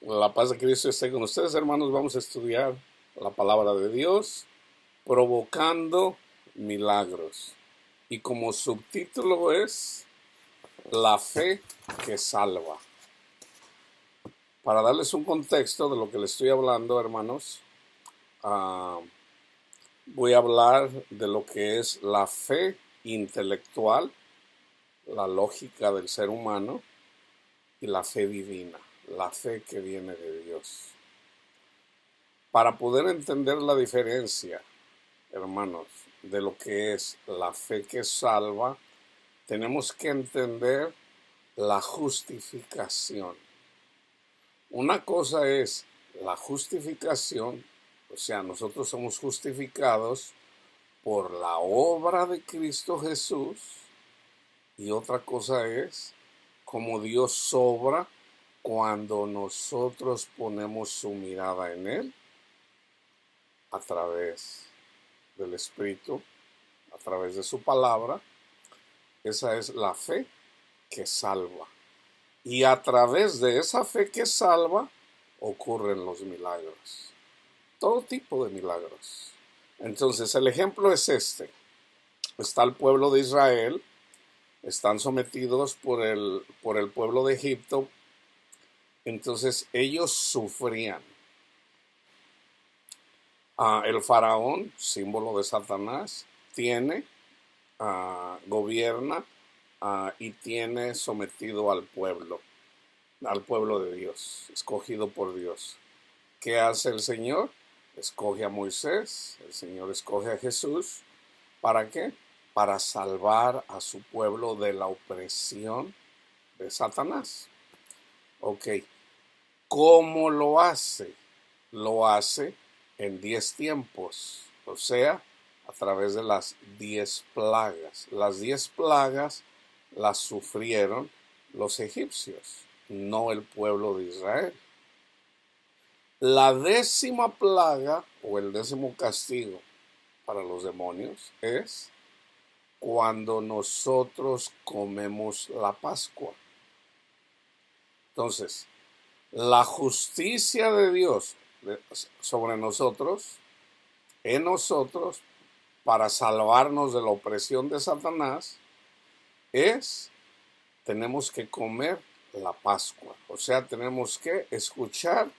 La paz de Cristo esté con ustedes, hermanos. Vamos a estudiar la palabra de Dios, provocando milagros. Y como subtítulo es La fe que salva. Para darles un contexto de lo que les estoy hablando, hermanos, ah, voy a hablar de lo que es la fe intelectual, la lógica del ser humano, y la fe divina, la fe que viene de Dios. Para poder entender la diferencia, hermanos, de lo que es la fe que salva, tenemos que entender la justificación. Una cosa es la justificación, o sea, nosotros somos justificados por la obra de Cristo Jesús, y otra cosa es cómo Dios obra cuando nosotros ponemos su mirada en Él a través del Espíritu, a través de su palabra. Esa es la fe que salva. Y a través de esa fe que salva ocurren los milagros. Todo tipo de milagros. Entonces el ejemplo es este. Está el pueblo de Israel. Están sometidos por el pueblo de Egipto. Entonces ellos sufrían. El faraón, símbolo de Satanás, gobierna y tiene sometido al pueblo de Dios, escogido por Dios. ¿Qué hace el Señor? Escoge a Moisés, el Señor escoge a Jesús. ¿Para qué? Para salvar a su pueblo de la opresión de Satanás. Ok, ¿cómo lo hace? Lo hace en 10 tiempos, o sea, a través de las 10 plagas. Las 10 plagas las sufrieron los egipcios, no el pueblo de Israel. La 10ª plaga o el 10º castigo para los demonios es cuando nosotros comemos la Pascua. Entonces, la justicia de Dios sobre nosotros, en nosotros, para salvarnos de la opresión de Satanás, tenemos que comer la Pascua. O sea, tenemos que escuchar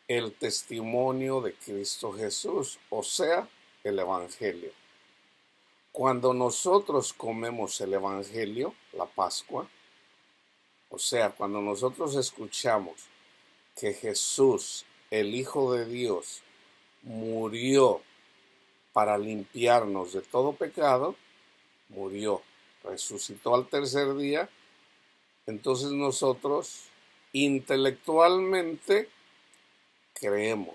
el testimonio de Cristo Jesús, o sea, el Evangelio. Cuando nosotros comemos el Evangelio, la Pascua, o sea, cuando nosotros escuchamos que Jesús, el Hijo de Dios, murió para limpiarnos de todo pecado, murió, resucitó al tercer día, entonces nosotros intelectualmente creemos.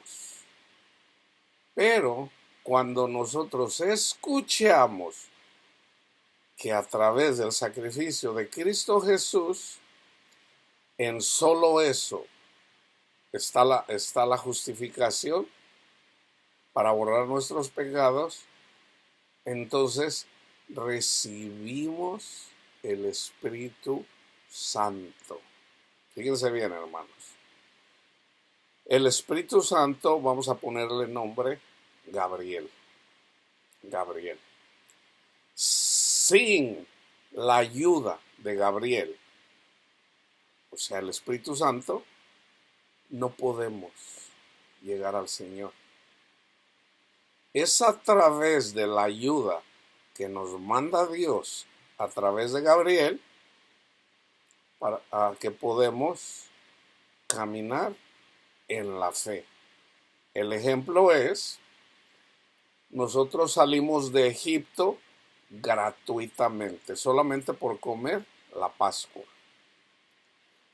Pero cuando nosotros escuchamos que a través del sacrificio de Cristo Jesús, en solo eso está la justificación para borrar nuestros pecados, entonces recibimos el Espíritu Santo. Fíjense bien, hermanos. El Espíritu Santo, vamos a ponerle nombre Gabriel. Gabriel. Sin la ayuda de Gabriel, o sea, el Espíritu Santo, no podemos llegar al Señor. Es a través de la ayuda que nos manda Dios a través de Gabriel que podemos caminar en la fe. El ejemplo es, nosotros salimos de Egipto gratuitamente, solamente por comer la Pascua.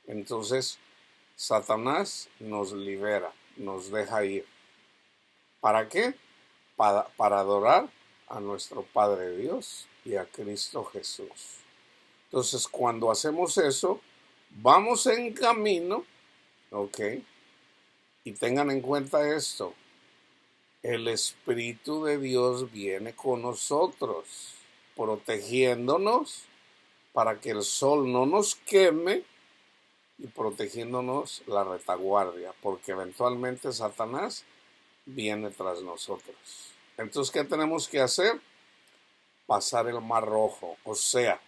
Entonces, Satanás nos libera, nos deja ir. ¿Para qué? Para adorar a nuestro Padre Dios y a Cristo Jesús. Entonces, cuando hacemos eso, vamos en camino, ¿ok? Y tengan en cuenta esto, el Espíritu de Dios viene con nosotros, protegiéndonos para que el sol no nos queme y protegiéndonos la retaguardia, porque eventualmente Satanás viene tras nosotros. Entonces, ¿qué tenemos que hacer? Pasar el Mar Rojo. O sea,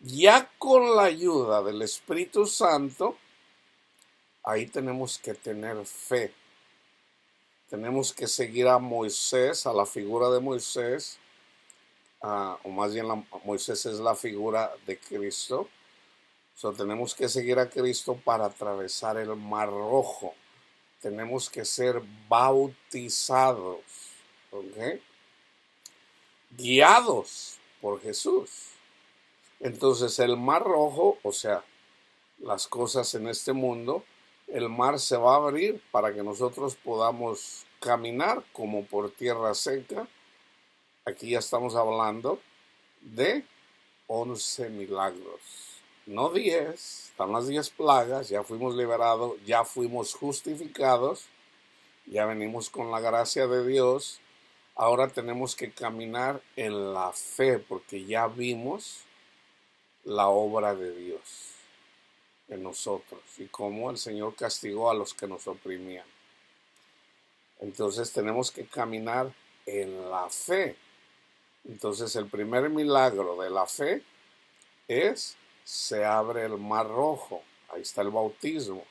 ya con la ayuda del Espíritu Santo, ahí tenemos que tener fe. Tenemos que seguir a Moisés, a la figura de Moisés, o más bien Moisés es la figura de Cristo. Tenemos que seguir a Cristo para atravesar el Mar Rojo. Tenemos que ser bautizados, ¿ok? Guiados por Jesús. Entonces el Mar Rojo, o sea, las cosas en este mundo, el mar se va a abrir para que nosotros podamos caminar como por tierra seca. Aquí ya estamos hablando de 11 milagros, no 10, están las 10 plagas, ya fuimos liberados, ya fuimos justificados, ya venimos con la gracia de Dios. Ahora tenemos que caminar en la fe porque ya vimos la obra de Dios en nosotros y cómo el Señor castigó a los que nos oprimían. Entonces tenemos que caminar en la fe. Entonces el primer milagro de la fe es, se abre el Mar Rojo. Ahí está el bautismo.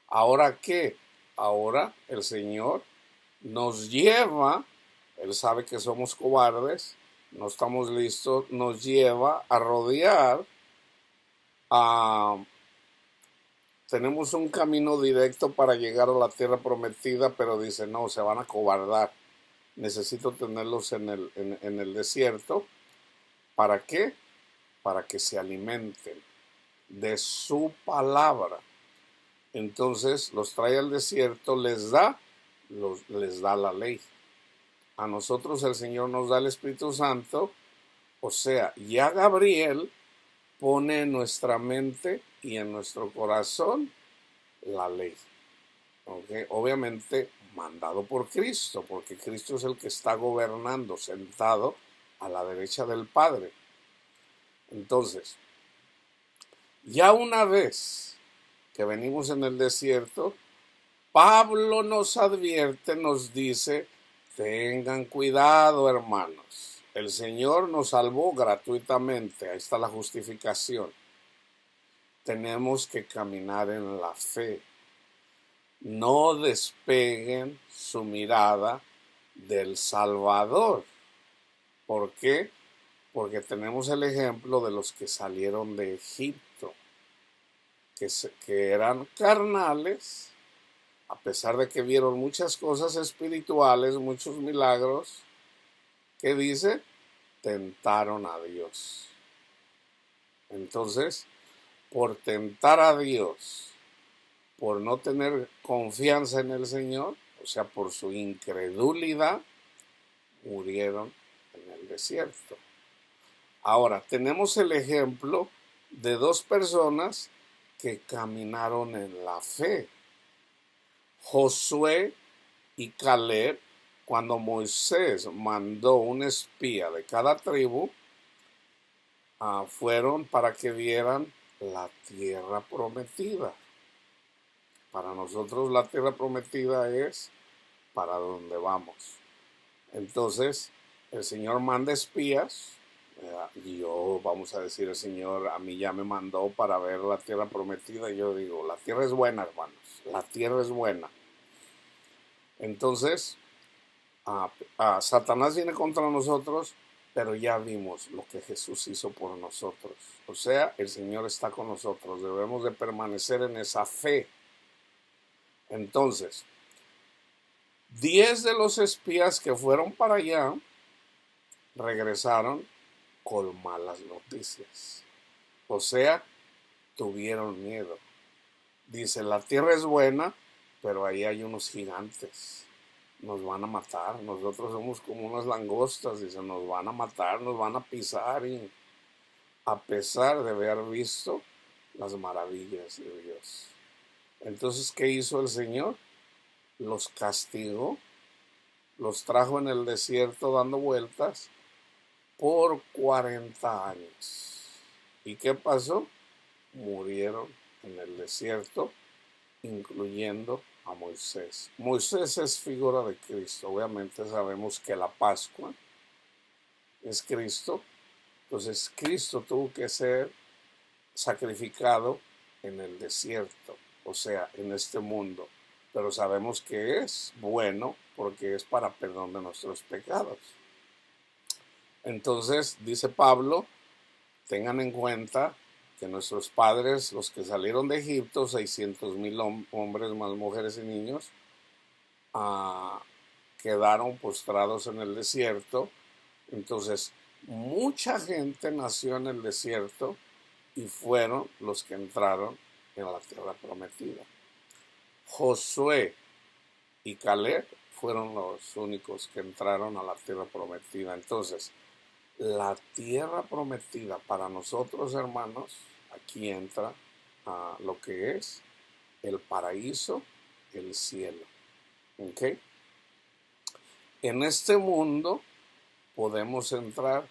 ¿Ahora qué? Ahora el Señor nos lleva, Él sabe que somos cobardes, no estamos listos, nos lleva a rodear tenemos un camino directo para llegar a la tierra prometida, pero dice, no, se van a cobardar. Necesito tenerlos en el desierto. ¿Para qué? Para que se alimenten de su palabra. Entonces los trae al desierto, les da la ley. A nosotros el Señor nos da el Espíritu Santo. O sea, ya Gabriel pone en nuestra mente y en nuestro corazón la ley. ¿Okay? Obviamente mandado por Cristo, porque Cristo es el que está gobernando, sentado a la derecha del Padre. Entonces, ya una vez que venimos en el desierto, Pablo nos advierte, nos dice, tengan cuidado, hermanos. El Señor nos salvó gratuitamente, ahí está la justificación. Tenemos que caminar en la fe. No despeguen su mirada del Salvador. ¿Por qué? Porque tenemos el ejemplo de los que salieron de Egipto, que eran carnales, a pesar de que vieron muchas cosas espirituales, muchos milagros, que dice, tentaron a Dios. Entonces, por tentar a Dios, por no tener confianza en el Señor, o sea, por su incredulidad, murieron en el desierto. Ahora, tenemos el ejemplo de dos personas que caminaron en la fe. Josué y Caleb, cuando Moisés mandó un espía de cada tribu, fueron para que vieran la tierra prometida. Para nosotros la tierra prometida es para donde vamos. Entonces, el Señor manda espías, y yo, vamos a decir, el Señor a mí ya me mandó para ver la tierra prometida, y yo digo, la tierra es buena, hermanos, la tierra es buena. Entonces, Satanás viene contra nosotros, pero ya vimos lo que Jesús hizo por nosotros. O sea, el Señor está con nosotros, debemos de permanecer en esa fe. Entonces, 10 de los espías que fueron para allá regresaron con malas noticias. O sea, tuvieron miedo. Dice, la tierra es buena, pero ahí hay unos gigantes. Nos van a matar. Nosotros somos como unas langostas. Dice, nos van a matar, nos van a pisar. Y a pesar de haber visto las maravillas de Dios. Entonces, ¿qué hizo el Señor? Los castigó, los trajo en el desierto dando vueltas por 40 años. ¿Y qué pasó? Murieron en el desierto, incluyendo a Moisés. Moisés es figura de Cristo. Obviamente sabemos que la Pascua es Cristo. Entonces Cristo tuvo que ser sacrificado en el desierto, o sea, en este mundo. Pero sabemos que es bueno porque es para perdón de nuestros pecados. Entonces, dice Pablo, tengan en cuenta que nuestros padres, los que salieron de Egipto, 600,000 hombres más mujeres y niños, quedaron postrados en el desierto. Entonces, mucha gente nació en el desierto y fueron los que entraron en la tierra prometida. Josué y Caleb fueron los únicos que entraron a la tierra prometida. Entonces, la tierra prometida para nosotros, hermanos, aquí entra a lo que es el paraíso, el cielo. ¿Ok? En este mundo podemos entrar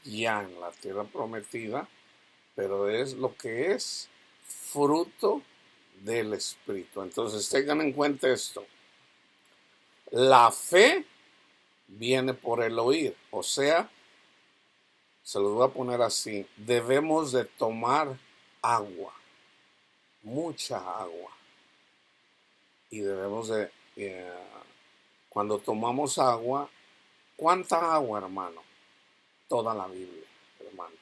ya en la tierra prometida, pero es lo que es fruto del Espíritu. Entonces tengan en cuenta esto. La fe viene por el oír, o sea, se los voy a poner así, debemos de tomar agua, mucha agua, y debemos de, cuando tomamos agua, ¿cuánta agua, hermano? Toda la Biblia, hermanos.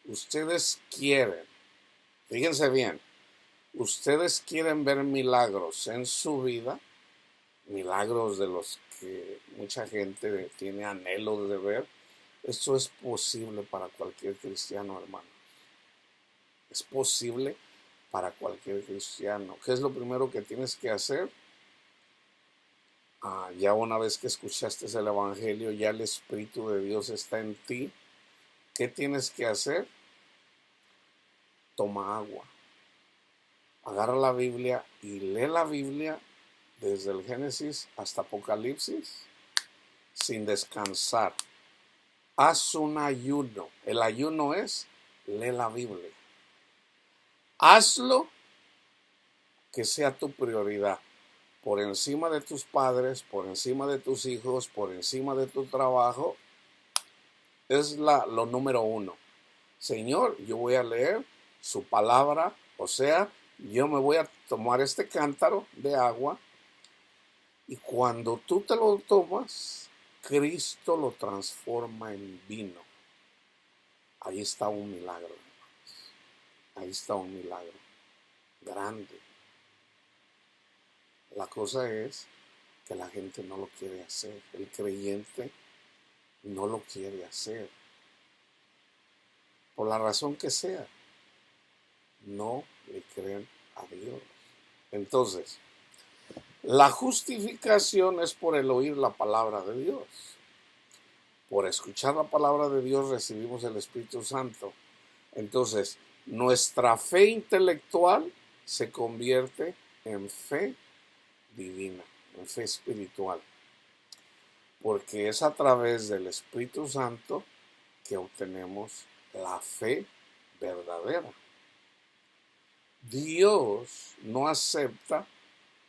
Ustedes quieren, fíjense bien, ustedes quieren ver milagros en su vida, milagros de los que mucha gente tiene anhelo de ver. Esto es posible para cualquier cristiano, hermano. Es posible para cualquier cristiano. ¿Qué es lo primero que tienes que hacer? Ya una vez que escuchaste el Evangelio, ya el Espíritu de Dios está en ti. ¿Qué tienes que hacer? Toma agua. Agarra la Biblia y lee la Biblia desde el Génesis hasta Apocalipsis sin descansar. Haz un ayuno. El ayuno es, lee la Biblia. Hazlo que sea tu prioridad. Por encima de tus padres, por encima de tus hijos, por encima de tu trabajo. Es lo número uno. Señor, yo voy a leer su palabra. O sea, yo me voy a tomar este cántaro de agua. Y cuando tú te lo tomas, Cristo lo transforma en vino. Ahí está un milagro, hermanos. Ahí está un milagro grande. La cosa es que la gente no lo quiere hacer. El creyente no lo quiere hacer. Por la razón que sea, no le creen a Dios. Entonces, la justificación es por el oír la palabra de Dios. Por escuchar la palabra de Dios recibimos el Espíritu Santo. Entonces, nuestra fe intelectual se convierte en fe divina, en fe espiritual. Porque es a través del Espíritu Santo que obtenemos la fe verdadera. Dios no acepta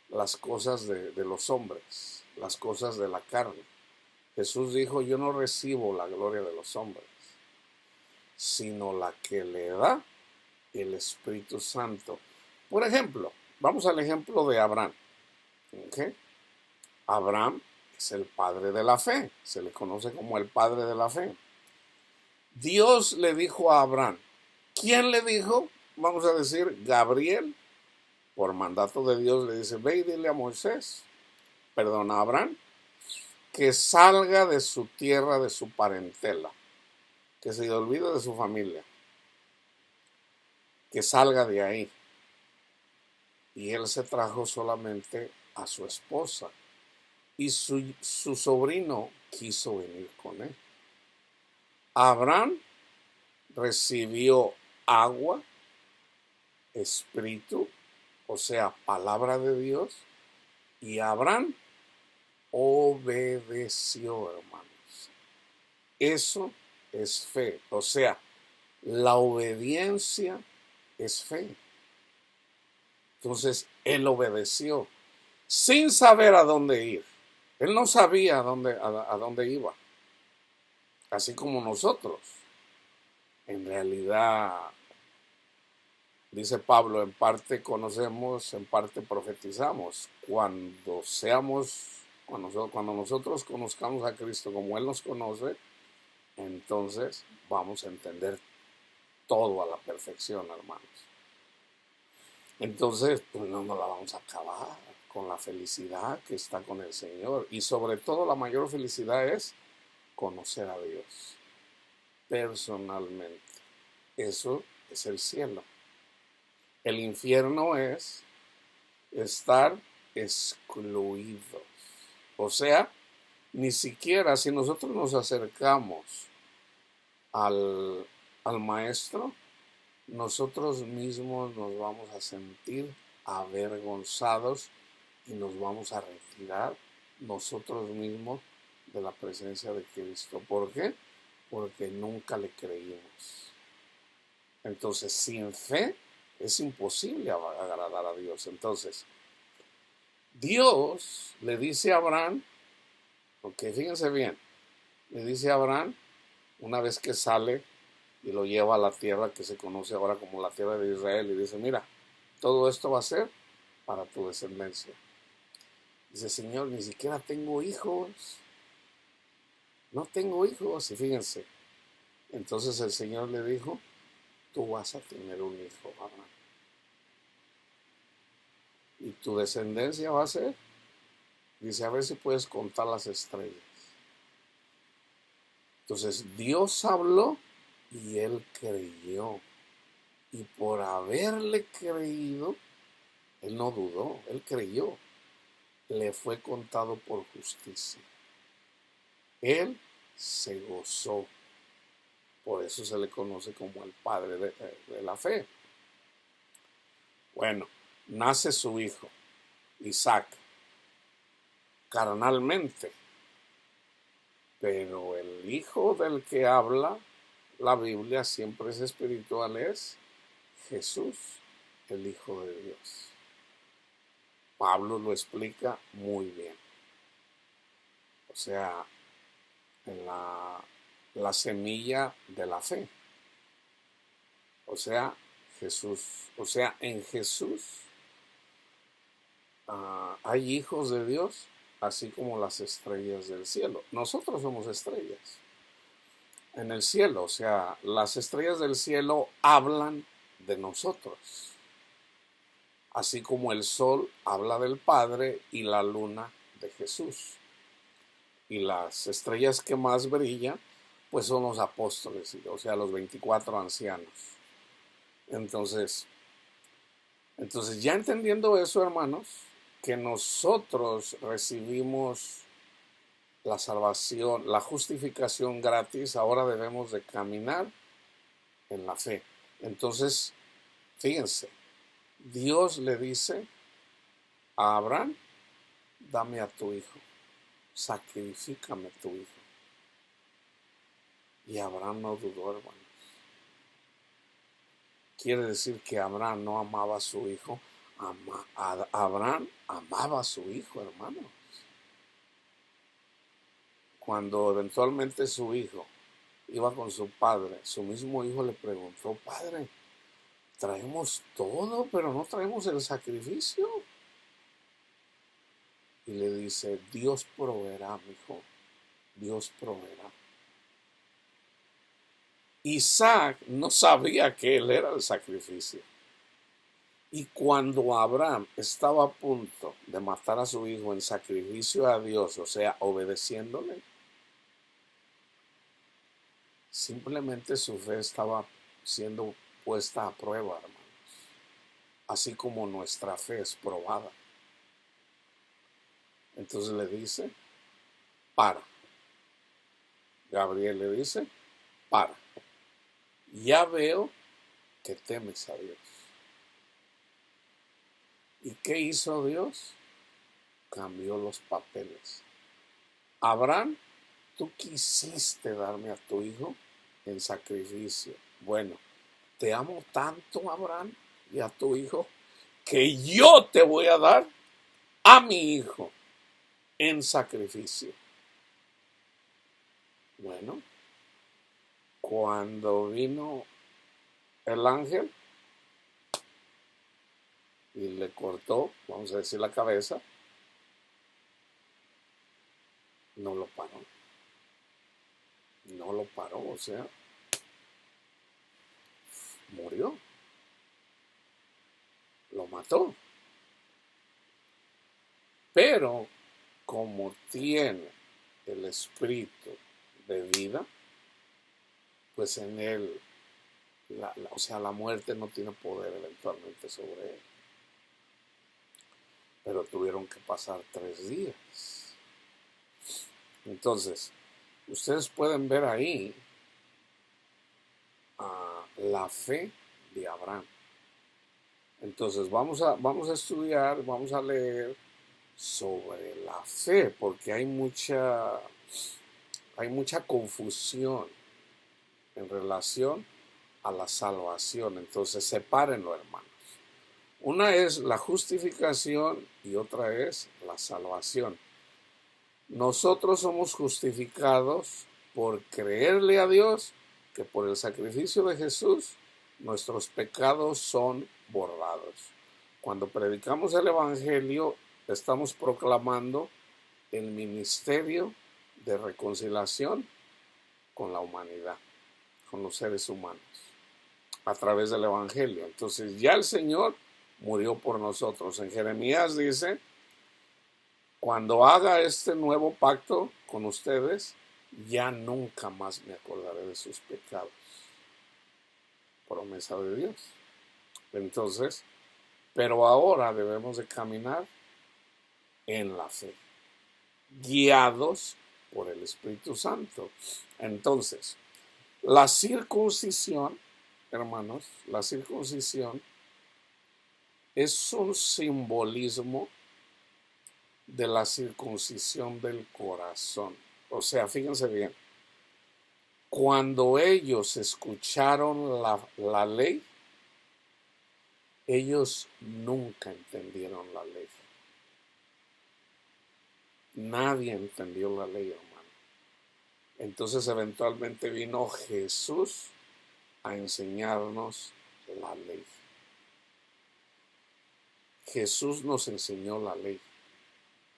las cosas de los hombres, las cosas de la carne. Jesús dijo, yo no recibo la gloria de los hombres, sino la que le da el Espíritu Santo. Por ejemplo, vamos al ejemplo de Abraham. ¿Okay? Abraham es el padre de la fe, se le conoce como el padre de la fe. Dios le dijo a Abraham, ¿quién le dijo? Vamos a decir, Gabriel, por mandato de Dios, le dice, ve y dile a Moisés, perdón, a Abraham, que salga de su tierra, de su parentela, que se olvide de su familia, que salga de ahí. Y él se trajo solamente a su esposa, y su sobrino quiso venir con él. Abraham recibió agua, espíritu, o sea, palabra de Dios, y Abraham obedeció, hermanos. Eso es fe, o sea, la obediencia es fe. Entonces él obedeció sin saber a dónde ir. Él no sabía a dónde iba, así como nosotros. En realidad, dice Pablo, en parte conocemos, en parte profetizamos. Cuando nosotros conozcamos a Cristo como Él nos conoce, entonces vamos a entender todo a la perfección, hermanos. Entonces, pues no nos la vamos a acabar con la felicidad que está con el Señor. Y sobre todo la mayor felicidad es conocer a Dios personalmente. Eso es el cielo. El infierno es estar excluidos. O sea, ni siquiera si nosotros nos acercamos al maestro, nosotros mismos nos vamos a sentir avergonzados y nos vamos a retirar nosotros mismos de la presencia de Cristo. ¿Por qué? Porque nunca le creímos. Entonces, sin fe es imposible agradar a Dios. Entonces, Dios le dice a Abraham, porque fíjense bien, le dice a Abraham, una vez que sale y lo lleva a la tierra que se conoce ahora como la tierra de Israel, y dice, mira, todo esto va a ser para tu descendencia. Dice, Señor, ni siquiera tengo hijos. No tengo hijos. Y fíjense, entonces el Señor le dijo, tú vas a tener un hijo, Abraham. Y tu descendencia va a ser, dice, a ver si puedes contar las estrellas. Entonces Dios habló y él creyó. Y por haberle creído, él no dudó, él creyó. Le fue contado por justicia. Él se gozó. Por eso se le conoce como el padre de la fe. Bueno, nace su hijo, Isaac, carnalmente. Pero el hijo del que habla la Biblia siempre es espiritual, es Jesús, el Hijo de Dios. Pablo lo explica muy bien. O sea, en la semilla de la fe. O sea, Jesús. O sea, en Jesús hay hijos de Dios, así como las estrellas del cielo. Nosotros somos estrellas en el cielo. O sea, las estrellas del cielo hablan de nosotros. Así como el sol habla del Padre y la luna de Jesús. Y las estrellas que más brillan, pues son los apóstoles, o sea, los 24 ancianos. Entonces ya entendiendo eso, hermanos, que nosotros recibimos la salvación, la justificación gratis, ahora debemos de caminar en la fe. Entonces, fíjense, Dios le dice a Abraham, dame a tu hijo, sacrifícame tu hijo. Y Abraham no dudó, hermanos. Quiere decir que Abraham no amaba a su hijo. Abraham amaba a su hijo, hermanos. Cuando eventualmente su hijo iba con su padre, su mismo hijo le preguntó, padre, traemos todo, pero no traemos el sacrificio. Y le dice, Dios proveerá, mi hijo, Dios proveerá. Isaac no sabía que él era el sacrificio. Y cuando Abraham estaba a punto de matar a su hijo en sacrificio a Dios, o sea, obedeciéndole, simplemente su fe estaba siendo puesta a prueba, hermanos. Así como nuestra fe es probada. Entonces le dice, para. Gabriel le dice, para. Ya veo que temes a Dios. ¿Y qué hizo Dios? Cambió los papeles. Abraham, tú quisiste darme a tu hijo en sacrificio. Bueno, te amo tanto, Abraham, y a tu hijo, que yo te voy a dar a mi hijo en sacrificio. Bueno, cuando vino el ángel y le cortó, vamos a decir, la cabeza, no lo paró. No lo paró, o sea, murió. Lo mató. Pero como tiene el espíritu de vida, pues en él, o sea, la muerte no tiene poder eventualmente sobre él. Pero tuvieron que pasar 3 días. Entonces, ustedes pueden ver ahí la fe de Abraham. Entonces, vamos a estudiar, vamos a leer sobre la fe, porque hay mucha confusión en relación a la salvación. Entonces, sepárenlo, hermanos. Una es la justificación y otra es la salvación. Nosotros somos justificados por creerle a Dios que por el sacrificio de Jesús nuestros pecados son borrados. Cuando predicamos el Evangelio, estamos proclamando el ministerio de reconciliación con la humanidad, con los seres humanos, a través del Evangelio. Entonces ya el Señor murió por nosotros. En Jeremías dice: cuando haga este nuevo pacto con ustedes, ya nunca más me acordaré de sus pecados. Promesa de Dios. Entonces, pero ahora debemos de caminar en la fe, guiados por el Espíritu Santo. Entonces, la circuncisión, hermanos, la circuncisión es un simbolismo de la circuncisión del corazón. O sea, fíjense bien, cuando ellos escucharon la ley, ellos nunca entendieron la ley. Nadie entendió la ley, hermano. Entonces eventualmente vino Jesús a enseñarnos la ley. Jesús nos enseñó la ley.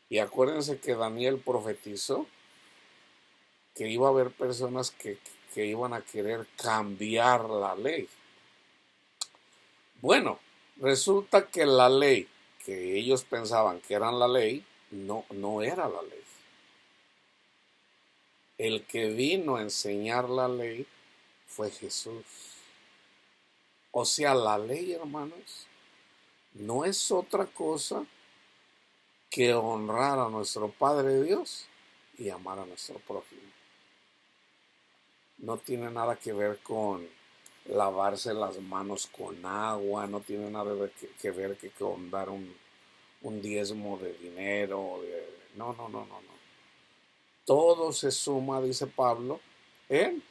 Y acuérdense que Daniel profetizó que iba a haber personas que iban a querer cambiar la ley. Bueno, resulta que la ley que ellos pensaban que era la ley, no era la ley. El que vino a enseñar la ley fue Jesús. O sea, la ley, hermanos, no es otra cosa que honrar a nuestro Padre Dios y amar a nuestro prójimo. No tiene nada que ver con lavarse las manos con agua, no tiene nada que ver con dar un diezmo de dinero. No. Todo se suma, dice Pablo, en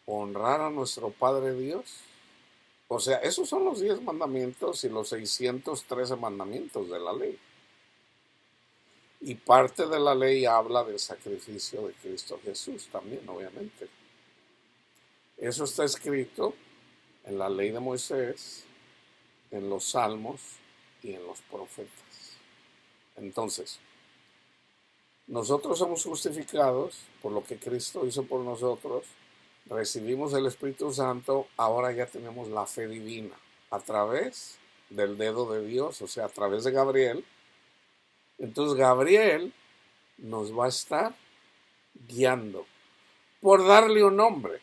honrar a nuestro Padre Dios. O sea, esos son los 10 mandamientos y los 613 mandamientos de la ley. Y parte de la ley habla del sacrificio de Cristo Jesús también, obviamente. Eso está escrito en la ley de Moisés, en los salmos y en los profetas. Entonces, nosotros somos justificados por lo que Cristo hizo por nosotros, recibimos el Espíritu Santo, ahora ya tenemos la fe divina a través del dedo de Dios, o sea, a través de Gabriel. Entonces Gabriel nos va a estar guiando por darle un nombre.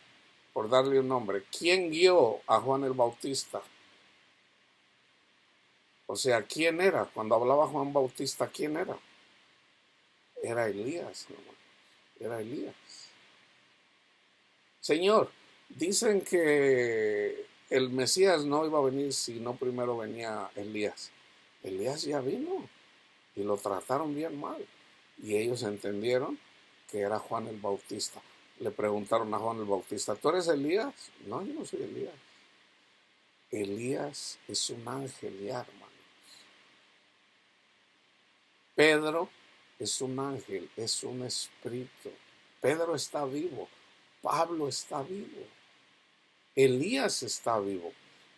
¿Quién guió a Juan el Bautista? O sea, ¿quién era? Cuando hablaba Juan Bautista, ¿quién era? Era Elías, hermano. Era Elías. Señor, dicen que el Mesías no iba a venir si no primero venía Elías. Elías ya vino y lo trataron bien mal. Y ellos entendieron que era Juan el Bautista. Le preguntaron a Juan el Bautista: ¿tú eres Elías? No, yo no soy Elías. Elías es un ángel ya, hermano. Pedro es un ángel, es un espíritu. Pedro está vivo, Pablo está vivo, Elías está vivo.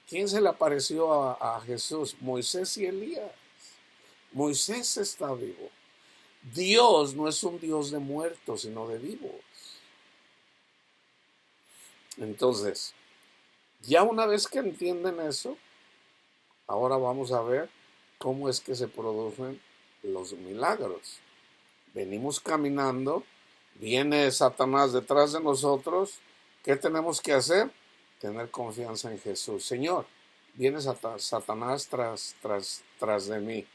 ¿Quién se le apareció a Jesús? Moisés y Elías. Moisés está vivo. Dios no es un Dios de muertos, sino de vivos. Entonces, ya una vez que entienden eso, ahora vamos a ver cómo es que se producen los milagros. Venimos caminando, viene Satanás detrás de nosotros. ¿Qué tenemos que hacer? Tener confianza en Jesús. Señor, viene Satanás tras de mí.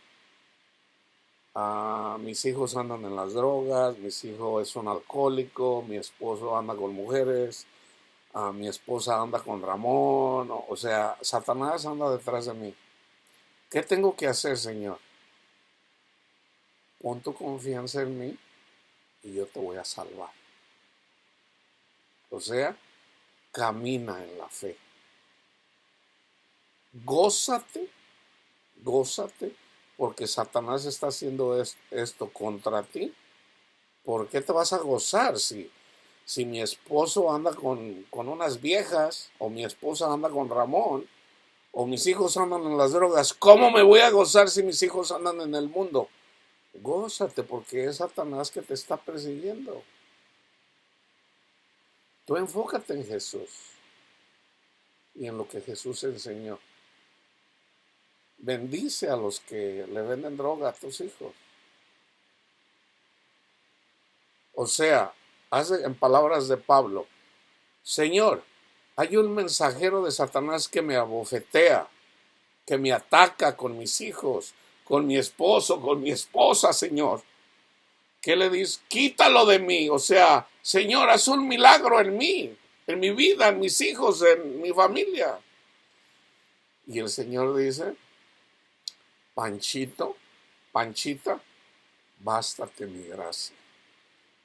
Mis hijos andan en las drogas, mis hijos es un alcohólico, mi esposo anda con mujeres, mi esposa anda con Ramón, o sea, Satanás anda detrás de mí. ¿Qué tengo que hacer, Señor? Pon tu confianza en mí y yo te voy a salvar. O sea, camina en la fe. Gózate, gózate, porque Satanás está haciendo esto contra ti. ¿Por qué te vas a gozar si mi esposo anda con unas viejas, o mi esposa anda con Ramón, o mis hijos andan en las drogas? ¿Cómo me voy a gozar si mis hijos andan en el mundo? Gózate, porque es Satanás que te está persiguiendo. Tú enfócate en Jesús y en lo que Jesús enseñó. Bendice a los que le venden droga a tus hijos. O sea, hace en palabras de Pablo: Señor, hay un mensajero de Satanás que me abofetea, que me ataca con mis hijos, con mi esposo, con mi esposa, Señor. ¿Qué le dices? Quítalo de mí. O sea, Señor, haz un milagro en mí, en mi vida, en mis hijos, en mi familia. Y el Señor dice: Panchito, Panchita, bástate mi gracia,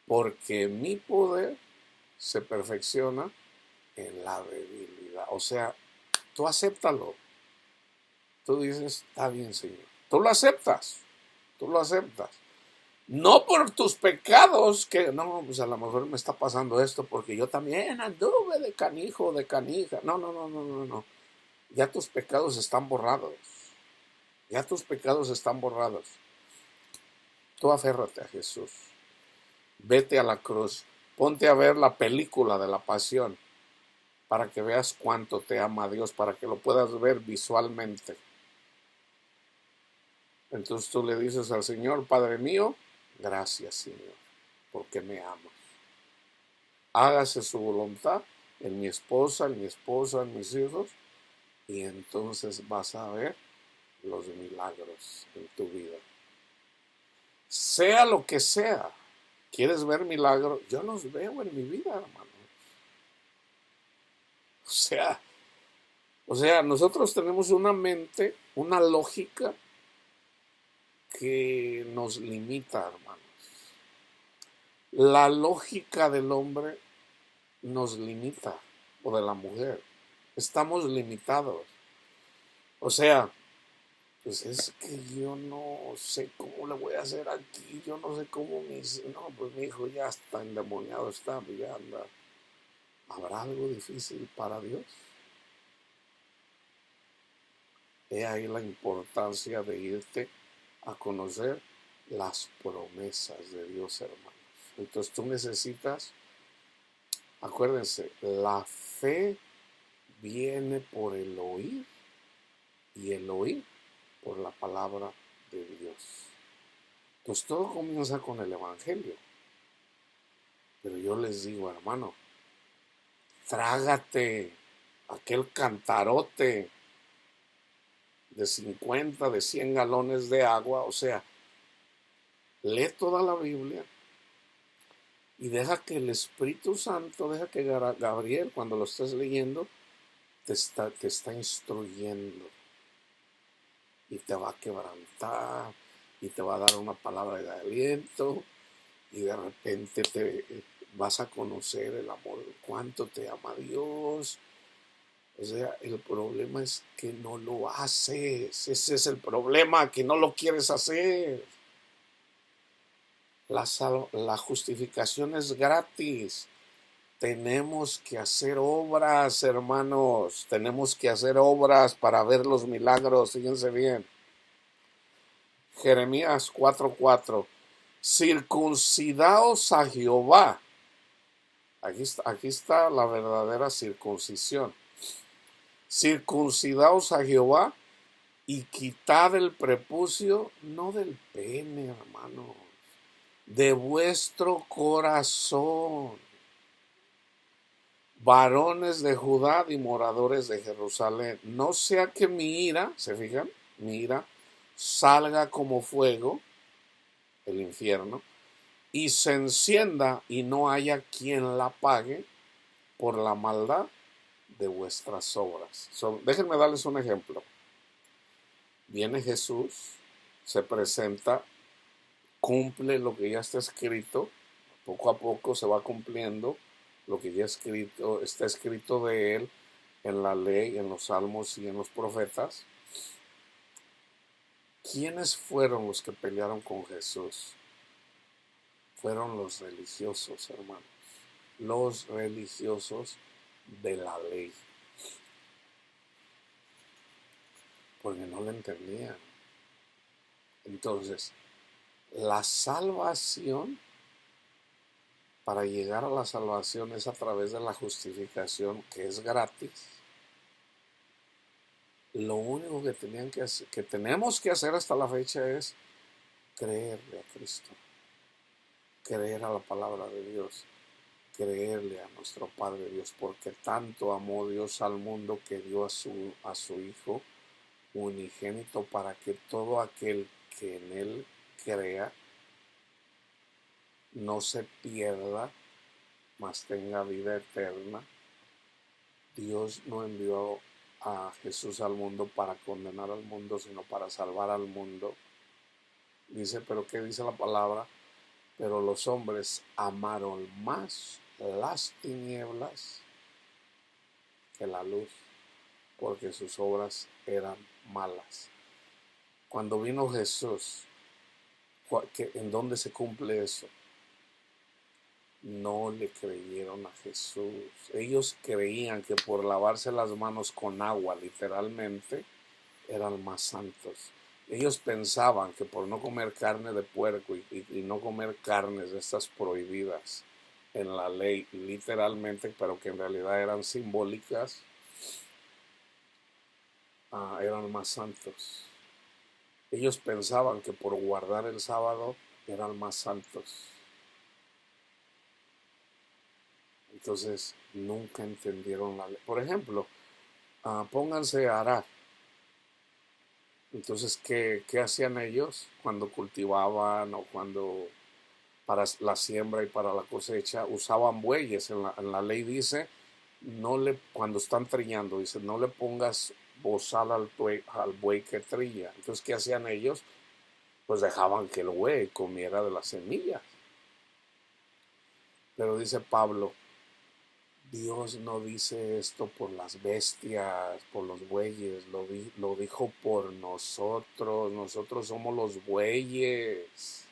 porque mi poder se perfecciona en la debilidad. O sea, tú acéptalo. Tú dices: está bien, Señor. Tú lo aceptas. Tú lo aceptas. No por tus pecados, que no, pues a lo mejor me está pasando esto porque yo también anduve de canijo, de canija. No, no, no, no, no, no. Ya tus pecados están borrados. Ya tus pecados están borrados. Tú aférrate a Jesús. Vete a la cruz. Ponte a ver la película de la pasión para que veas cuánto te ama Dios, para que lo puedas ver visualmente. Entonces tú le dices al Señor: Padre mío, gracias, Señor, porque me amas. Hágase su voluntad en mi esposa, en mi esposa, en mis hijos, y entonces vas a ver los milagros en tu vida. Sea lo que sea, ¿quieres ver milagros? Yo los veo en mi vida, hermano. O sea, nosotros tenemos una mente, una lógica que nos limita, hermanos. La lógica del hombre nos limita, o de la mujer. Estamos limitados. O sea, pues es que yo no sé cómo le voy a hacer aquí, yo no sé cómo no, pues mi hijo ya está endemoniado, está, ya anda. ¿Habrá algo difícil para Dios? He ahí la importancia de irte a conocer las promesas de Dios, hermanos. Entonces tú necesitas, acuérdense, la fe viene por el oír y el oír por la palabra de Dios. Pues todo comienza con el Evangelio. Pero yo les digo, hermano, trágate aquel cantarote de 50, de 100 galones de agua. O sea, lee toda la Biblia y deja que el Espíritu Santo, deja que Gabriel, cuando lo estés leyendo, te está instruyendo y te va a quebrantar y te va a dar una palabra de aliento, y de repente te vas a conocer el amor, cuánto te ama Dios. O sea, el problema es que no lo haces. Ese es el problema, que no lo quieres hacer. La justificación es gratis. Tenemos que hacer obras, hermanos. Tenemos que hacer obras para ver los milagros. Fíjense bien. Jeremías 4:4. Circuncidaos a Jehová. Aquí está la verdadera circuncisión. Circuncidaos a Jehová y quitad el prepucio, no del pene, hermano, de vuestro corazón, varones de Judá y moradores de Jerusalén, no sea que mi ira, ¿se fijan? Mi ira salga como fuego, el infierno, y se encienda y no haya quien la pague por la maldad de vuestras obras. Déjenme darles un ejemplo. Viene Jesús, se presenta, cumple lo que ya está escrito, poco a poco se va cumpliendo lo que ya está escrito de él en la ley, en los salmos y en los profetas. ¿Quiénes fueron los que pelearon con Jesús? Fueron los religiosos, hermanos, los religiosos de la ley, porque no lo entendían. Entonces, la salvación, para llegar a la salvación es a través de la justificación, que es gratis. Lo único que tenemos que hacer hasta la fecha es creerle a Cristo, creer a la palabra de Dios, creerle a nuestro Padre Dios, porque tanto amó Dios al mundo que dio a su Hijo unigénito para que todo aquel que en él crea no se pierda, mas tenga vida eterna. Dios no envió a Jesús al mundo para condenar al mundo, sino para salvar al mundo. Dice, pero ¿qué dice la palabra? Pero los hombres amaron más las tinieblas que la luz, porque sus obras eran malas. Cuando vino Jesús, ¿en dónde se cumple eso? No le creyeron a Jesús. Ellos creían que por lavarse las manos con agua, literalmente, eran más santos. Ellos pensaban que por no comer carne de puerco y no comer carnes de estas prohibidas en la ley, literalmente, pero que en realidad eran simbólicas, eran más santos. Ellos pensaban que por guardar el sábado eran más santos. Entonces nunca entendieron la ley. Por ejemplo, pónganse a arar. Entonces, ¿qué hacían ellos cuando cultivaban o cuando para la siembra y para la cosecha? Usaban bueyes. En la ley dice, cuando están trillando, dice, no le pongas bozal al buey que trilla. Entonces, ¿qué hacían ellos? Pues dejaban que el buey comiera de las semillas. Pero dice Pablo, Dios no dice esto por las bestias, por los bueyes, lo dijo por nosotros. Nosotros somos los bueyes,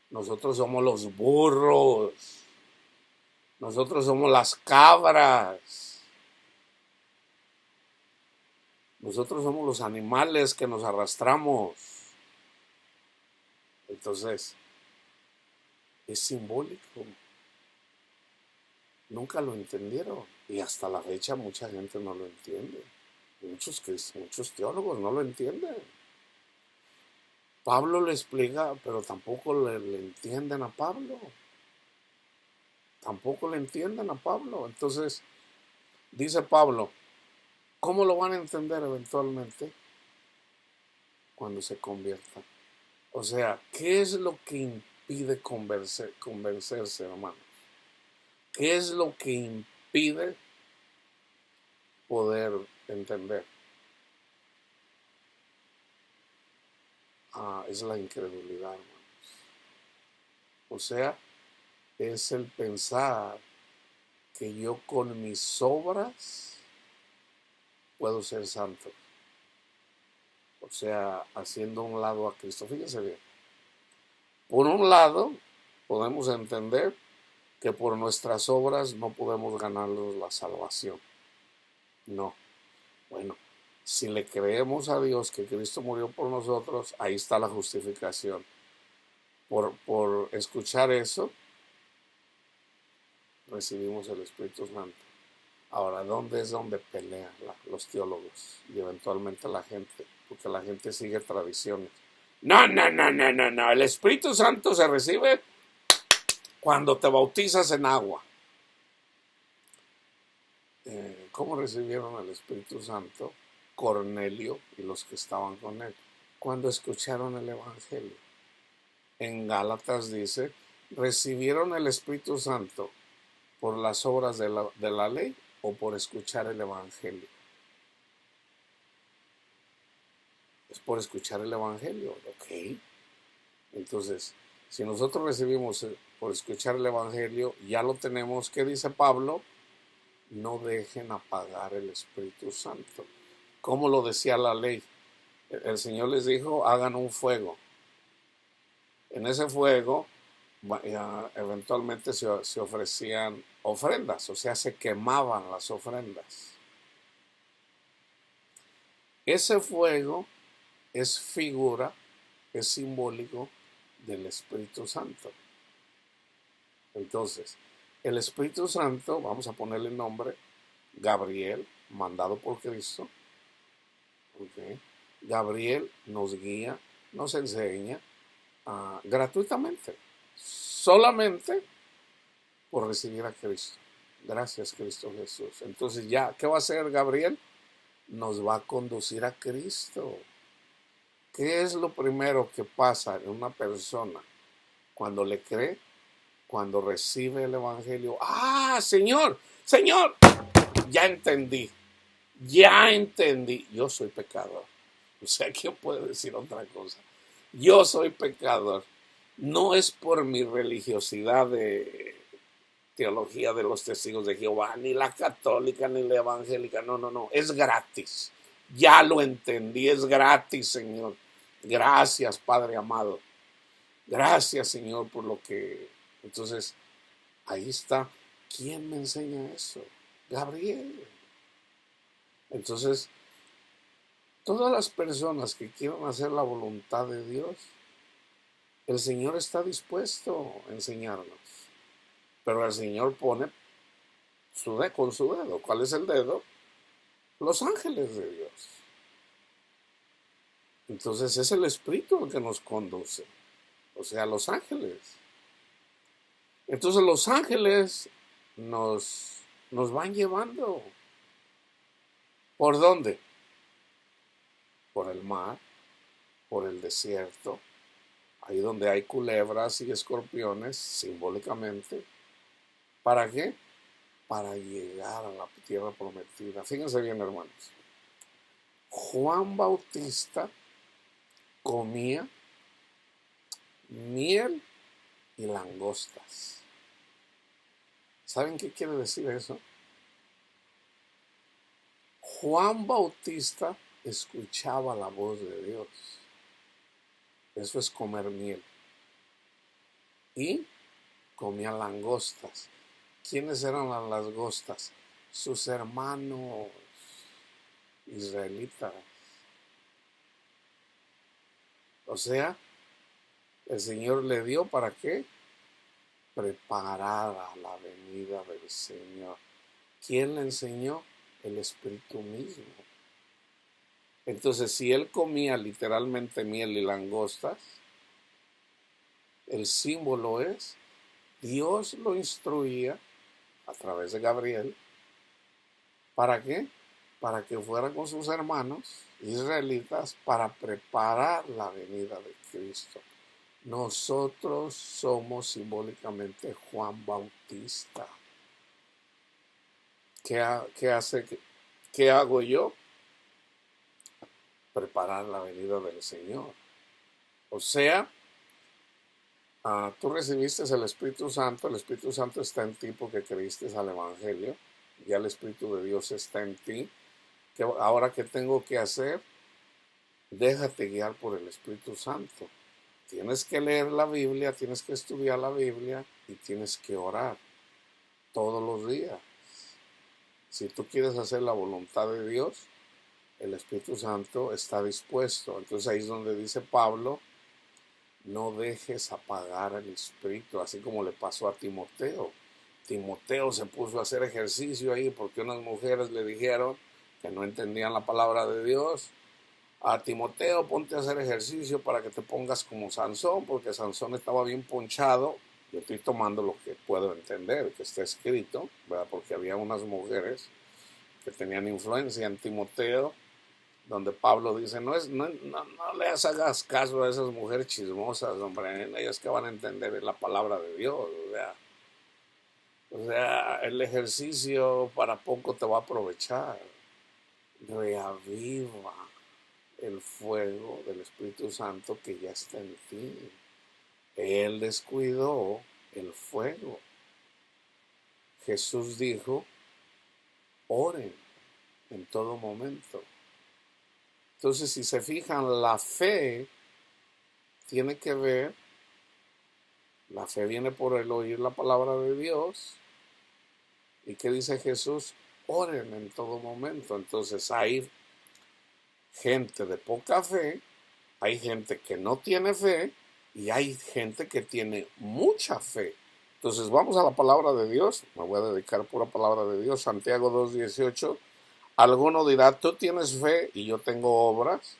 nosotros somos los burros, nosotros somos las cabras, nosotros somos los animales que nos arrastramos. Entonces, es simbólico. Nunca lo entendieron y hasta la fecha mucha gente no lo entiende. Muchos teólogos no lo entienden. Pablo lo explica, pero tampoco le entienden a Pablo. Tampoco le entienden a Pablo. Entonces, dice Pablo, ¿cómo lo van a entender eventualmente? Cuando se conviertan. O sea, ¿qué es lo que impide convencerse, hermano? ¿Qué es lo que impide poder entender? Es la incredulidad, hermanos. O sea, es el pensar que yo con mis obras puedo ser santo. O sea, haciendo a un lado a Cristo. Fíjense bien. Por un lado, podemos entender que por nuestras obras no podemos ganarnos la salvación. No. Bueno, si le creemos a Dios que Cristo murió por nosotros, ahí está la justificación. Por escuchar eso, recibimos el Espíritu Santo. Ahora, ¿dónde es donde pelean los teólogos y eventualmente la gente? Porque la gente sigue tradiciones. No, no, no, no, no, no. El Espíritu Santo se recibe cuando te bautizas en agua. ¿Cómo recibieron el Espíritu Santo Cornelio y los que estaban con él? Cuando escucharon el Evangelio. En Gálatas dice, ¿recibieron el Espíritu Santo por las obras de la ley o por escuchar el Evangelio? Es por escuchar el Evangelio, ok. Entonces, si nosotros recibimos por escuchar el Evangelio, ya lo tenemos. ¿Qué dice Pablo? No dejen apagar el Espíritu Santo. ¿Cómo lo decía la ley? El Señor les dijo, hagan un fuego. En ese fuego, eventualmente se ofrecían ofrendas, o sea, se quemaban las ofrendas. Ese fuego es figura, es simbólico del Espíritu Santo. Entonces, el Espíritu Santo, vamos a ponerle nombre, Gabriel, mandado por Cristo. Okay. Gabriel nos guía, nos enseña gratuitamente, solamente por recibir a Cristo. Gracias, Cristo Jesús. Entonces ya, ¿qué va a hacer Gabriel? Nos va a conducir a Cristo. ¿Qué es lo primero que pasa en una persona cuando le cree? Cuando recibe el Evangelio. ¡Ah, Señor! ¡Señor! Ya entendí. Ya entendí. Yo soy pecador. O sea, ¿quién puede decir otra cosa? Yo soy pecador. No es por mi religiosidad de teología de los testigos de Jehová, ni la católica, ni la evangélica. No, no, no. Es gratis. Ya lo entendí. Es gratis, Señor. Gracias, Padre amado. Gracias, Señor, por lo que... Entonces, ahí está. ¿Quién me enseña eso? Gabriel. Entonces, todas las personas que quieran hacer la voluntad de Dios, el Señor está dispuesto a enseñarnos. Pero el Señor pone con su dedo. ¿Cuál es el dedo? Los ángeles de Dios. Entonces es el Espíritu el que nos conduce. O sea, los ángeles. Entonces los ángeles nos van llevando. ¿Por dónde? Por el mar, por el desierto, ahí donde hay culebras y escorpiones, simbólicamente. ¿Para qué? Para llegar a la tierra prometida. Fíjense bien, hermanos. Juan Bautista comía miel y langostas. ¿Saben qué quiere decir eso? Juan Bautista escuchaba la voz de Dios. Eso es comer miel. Y comía langostas. ¿Quiénes eran las langostas? Sus hermanos israelitas. O sea, el Señor le dio ¿para qué? Preparada la venida del Señor. ¿Quién le enseñó? El Espíritu mismo. Entonces, si él comía literalmente miel y langostas, el símbolo es, Dios lo instruía a través de Gabriel. ¿Para qué? Para que fuera con sus hermanos israelitas para preparar la venida de Cristo. Nosotros somos simbólicamente Juan Bautista. ¿Qué hago yo? Preparar la venida del Señor. O sea, tú recibiste el Espíritu Santo está en ti porque creíste al Evangelio, ya el Espíritu de Dios está en ti. Ahora, ¿qué tengo que hacer? Déjate guiar por el Espíritu Santo. tienes que leer la Biblia, tienes que estudiar la Biblia y tienes que orar todos los días. Si tú quieres hacer la voluntad de Dios, el Espíritu Santo está dispuesto. Entonces ahí es donde dice Pablo, no dejes apagar el Espíritu, así como le pasó a Timoteo. Timoteo se puso a hacer ejercicio ahí porque unas mujeres le dijeron que no entendían la palabra de Dios. A Timoteo, ponte a hacer ejercicio para que te pongas como Sansón, porque Sansón estaba bien ponchado. Yo estoy tomando lo que puedo entender, que está escrito, ¿verdad? Porque había unas mujeres que tenían influencia en Timoteo, donde Pablo dice, no le hagas caso a esas mujeres chismosas, hombre, ellas que van a entender la palabra de Dios. O sea, el ejercicio para poco te va a aprovechar. Reaviva el fuego del Espíritu Santo que ya está en ti. Él descuidó el fuego. Jesús dijo, oren en todo momento. Entonces, si se fijan, la fe tiene que ver, la fe viene por el oír la palabra de Dios. ¿Y qué dice Jesús? Oren en todo momento. Entonces hay gente de poca fe, hay gente que no tiene fe y hay gente que tiene mucha fe. Entonces vamos a la palabra de Dios. Me voy a dedicar por la palabra de Dios. Santiago 2:18. Alguno dirá, tú tienes fe y yo tengo obras.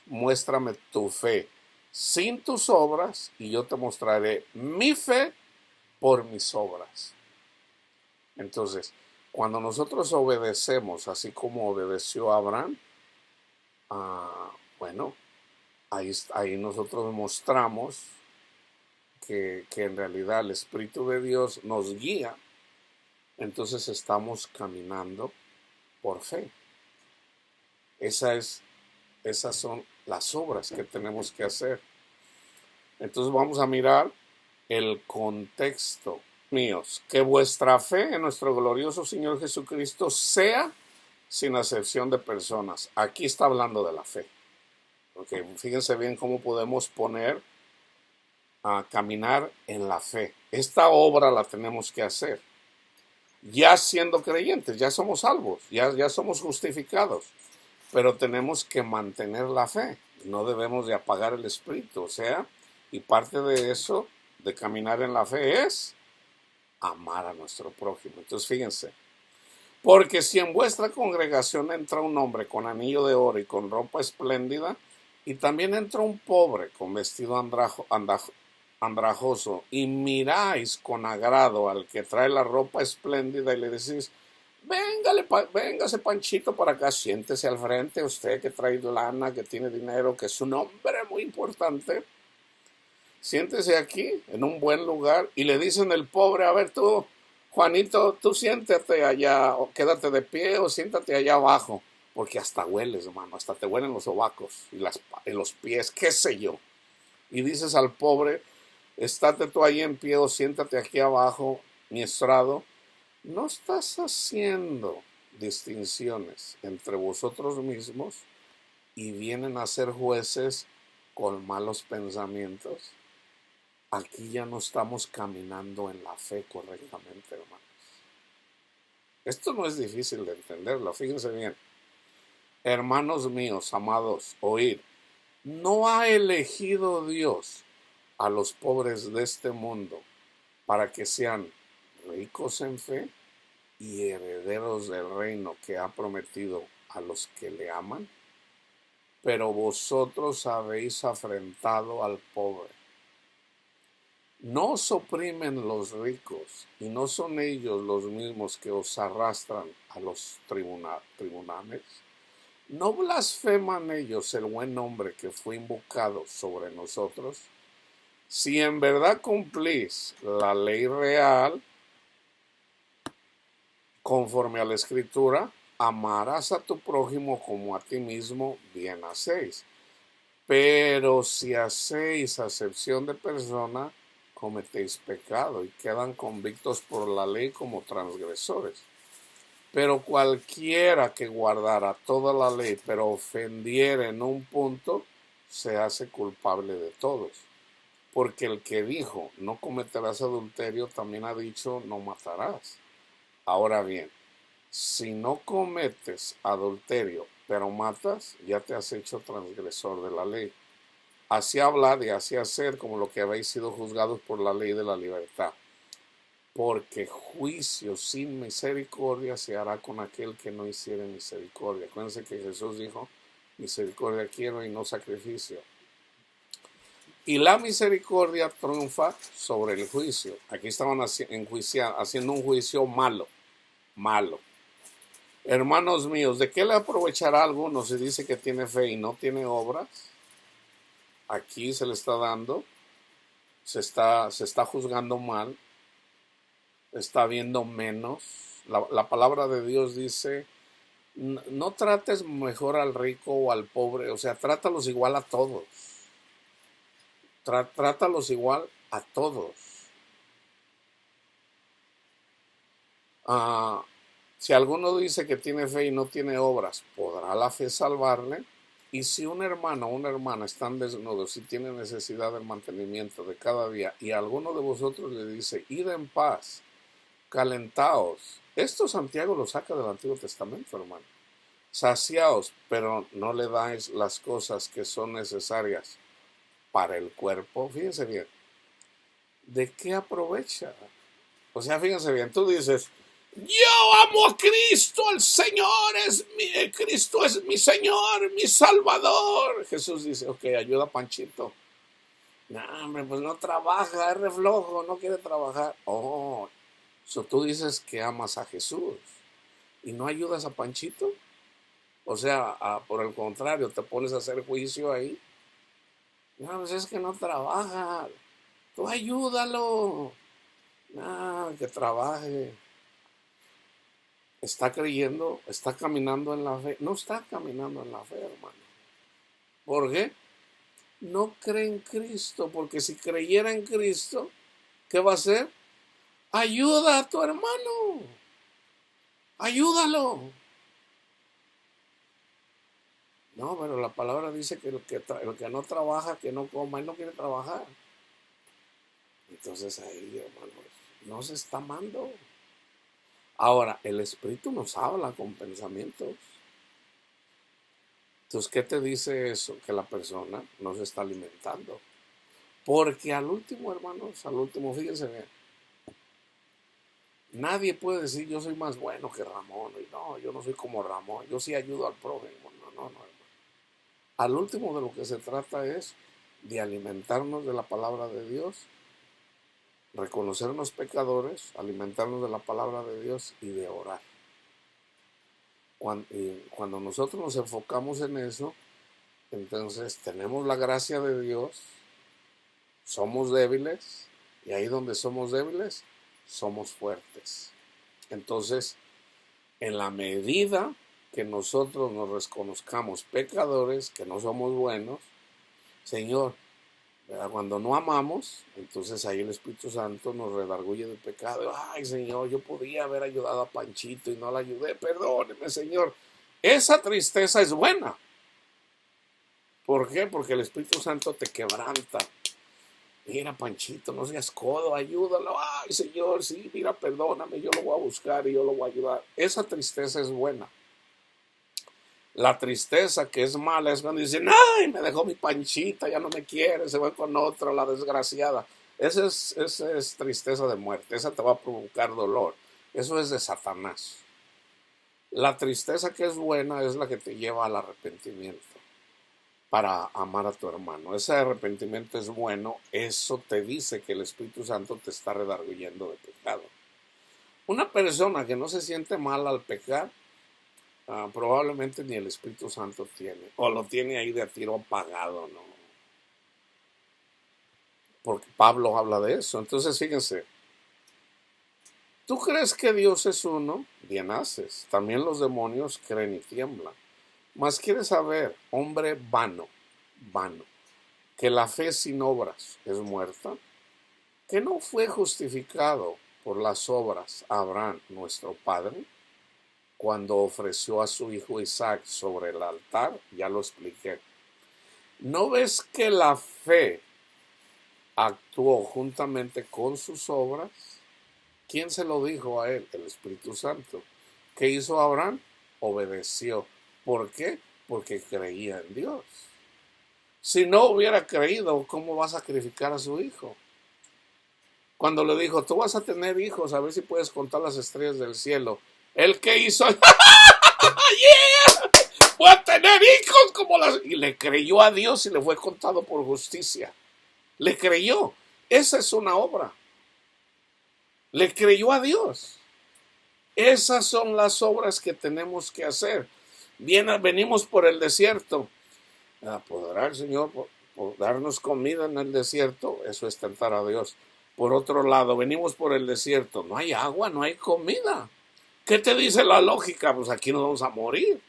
Muéstrame tu fe sin tus obras y yo te mostraré mi fe por mis obras. Entonces, cuando nosotros obedecemos, así como obedeció Abraham, bueno, ahí nosotros mostramos que en realidad el Espíritu de Dios nos guía, entonces estamos caminando por fe. Esas son las obras que tenemos que hacer. Entonces vamos a mirar el contexto. Míos, que vuestra fe en nuestro glorioso Señor Jesucristo sea sin acepción de personas. Aquí está hablando de la fe. Okay, fíjense bien cómo podemos poner a caminar en la fe. Esta obra la tenemos que hacer. Ya siendo creyentes, ya somos salvos, ya somos justificados, pero tenemos que mantener la fe. No debemos de apagar el espíritu, o sea, y parte de eso, de caminar en la fe, es amar a nuestro prójimo. Entonces fíjense, porque si en vuestra congregación entra un hombre con anillo de oro y con ropa espléndida, y también entra un pobre con vestido andrajoso, y miráis con agrado al que trae la ropa espléndida y le decís, véngase Panchito para acá, siéntese al frente, usted que trae lana, que tiene dinero, que es un hombre muy importante, siéntese aquí en un buen lugar, y le dicen el pobre, a ver tú, Juanito, tú siéntate allá, o quédate de pie, o siéntate allá abajo, porque hasta hueles, hermano, hasta te huelen los sobacos y los pies, qué sé yo. Y dices al pobre, estate tú ahí en pie o siéntate aquí abajo, mi estrado. No estás haciendo distinciones entre vosotros mismos y vienen a ser jueces con malos pensamientos. Aquí ya no estamos caminando en la fe correctamente, hermanos. Esto no es difícil de entenderlo, fíjense bien. Hermanos míos, amados, oíd, ¿no ha elegido Dios a los pobres de este mundo para que sean ricos en fe y herederos del reino que ha prometido a los que le aman? Pero vosotros habéis afrentado al pobre. ¿No os oprimen los ricos y no son ellos los mismos que os arrastran a los tribunales? ¿No blasfeman ellos el buen nombre que fue invocado sobre nosotros? Si en verdad cumplís la ley real, conforme a la Escritura, amarás a tu prójimo como a ti mismo, bien hacéis. Pero si hacéis acepción de persona, cometéis pecado y quedan convictos por la ley como transgresores. Pero cualquiera que guardara toda la ley, pero ofendiera en un punto, se hace culpable de todos. porque el que dijo no cometerás adulterio también ha dicho no matarás. Ahora bien, si no cometes adulterio pero matas, ya te has hecho transgresor de la ley. Así hablad y así hacer como lo que habéis sido juzgados por la ley de la libertad. Porque juicio sin misericordia se hará con aquel que no hiciere misericordia. Acuérdense que Jesús dijo, misericordia quiero y no sacrificio. Y la misericordia triunfa sobre el juicio. Aquí estaban haciendo un juicio malo, malo. Hermanos míos, ¿de qué le aprovechará a alguno si dice que tiene fe y no tiene obras? Aquí se le está dando, se está juzgando mal, está viendo menos. La palabra de Dios dice, no trates mejor al rico o al pobre, o sea, trátalos igual a todos. Trátalos igual a todos. Si alguno dice que tiene fe y no tiene obras, ¿podrá la fe salvarle? Y si un hermano o una hermana están desnudos y tienen necesidad del mantenimiento de cada día, y alguno de vosotros le dice, id en paz, calentaos. Esto Santiago lo saca del Antiguo Testamento, hermano. Saciaos, pero no le dais las cosas que son necesarias para el cuerpo. Fíjense bien, ¿de qué aprovecha? O sea, fíjense bien, tú dices, yo amo a Cristo, el Señor Cristo es mi Señor, mi Salvador. Jesús dice, ok, ayuda a Panchito. No, hombre, pues no trabaja, es reflojo, no quiere trabajar. Oh, tú dices que amas a Jesús y no ayudas a Panchito. O sea, por el contrario, te pones a hacer juicio ahí. No, pues es que no trabaja. Tú ayúdalo. No, que trabaje. Está creyendo, está caminando en la fe. No está caminando en la fe, hermano. ¿Por qué? No cree en Cristo, porque si creyera en Cristo, ¿qué va a hacer? Ayuda a tu hermano. Ayúdalo. No, pero la palabra dice que el que no trabaja, que no coma, él no quiere trabajar. Entonces ahí, hermanos, no se está amando. Ahora, el Espíritu nos habla con pensamientos. Entonces, ¿qué te dice eso? Que la persona no se está alimentando. Porque al último, hermanos, fíjense bien, nadie puede decir yo soy más bueno que Ramón. Y no, yo no soy como Ramón, yo sí ayudo al prójimo. No, hermano. Al último de lo que se trata es de alimentarnos de la palabra de Dios, reconocernos pecadores, alimentarnos de la palabra de Dios y de orar. Cuando nosotros nos enfocamos en eso, entonces tenemos la gracia de Dios, somos débiles, y ahí donde somos débiles, somos fuertes. Entonces, en la medida que nosotros nos reconozcamos pecadores, que no somos buenos, Señor, ¿verdad? Cuando no amamos, entonces ahí el Espíritu Santo nos redarguye del pecado. Ay, Señor, yo podía haber ayudado a Panchito y no la ayudé. Perdóneme, Señor. Esa tristeza es buena. ¿Por qué? Porque el Espíritu Santo te quebranta. Mira, Panchito, no seas codo, ayúdalo. Ay, Señor, sí, mira, perdóname, yo lo voy a buscar y yo lo voy a ayudar. Esa tristeza es buena. La tristeza que es mala es cuando dicen, ay, me dejó mi Panchita, ya no me quiere, se va con otra, la desgraciada. Esa es tristeza de muerte, esa te va a provocar dolor. Eso es de Satanás. La tristeza que es buena es la que te lleva al arrepentimiento para amar a tu hermano. Ese arrepentimiento es bueno, eso te dice que el Espíritu Santo te está redarguyendo de pecado. Una persona que no se siente mal al pecar, probablemente ni el Espíritu Santo tiene, o lo tiene ahí de a tiro apagado, ¿no? Porque Pablo habla de eso. Entonces, fíjense, ¿tú crees que Dios es uno? Bien haces. También los demonios creen y tiemblan. Mas quieres saber, hombre vano, que la fe sin obras es muerta, que no fue justificado por las obras Abraham, nuestro padre, cuando ofreció a su hijo Isaac sobre el altar. Ya lo expliqué. ¿No ves que la fe actuó juntamente con sus obras. ¿Quién se lo dijo a él? El Espíritu Santo. ¿Qué hizo Abraham? Obedeció. ¿Por qué? Porque creía en Dios. Si no hubiera creído, ¿cómo va a sacrificar a su hijo? Cuando le dijo, tú vas a tener hijos, a ver si puedes contar las estrellas del cielo. ¿El qué hizo? ¡Yeah! Voy a tener hijos como las... Y le creyó a Dios y le fue contado por justicia. Le creyó. Esa es una obra. Le creyó a Dios. Esas son las obras que tenemos que hacer. Venimos por el desierto. ¿Podrá el Señor por darnos comida en el desierto? Eso es tentar a Dios. Por otro lado, venimos por el desierto. No hay agua, no hay comida. ¿Qué te dice la lógica? Pues aquí nos vamos a morir.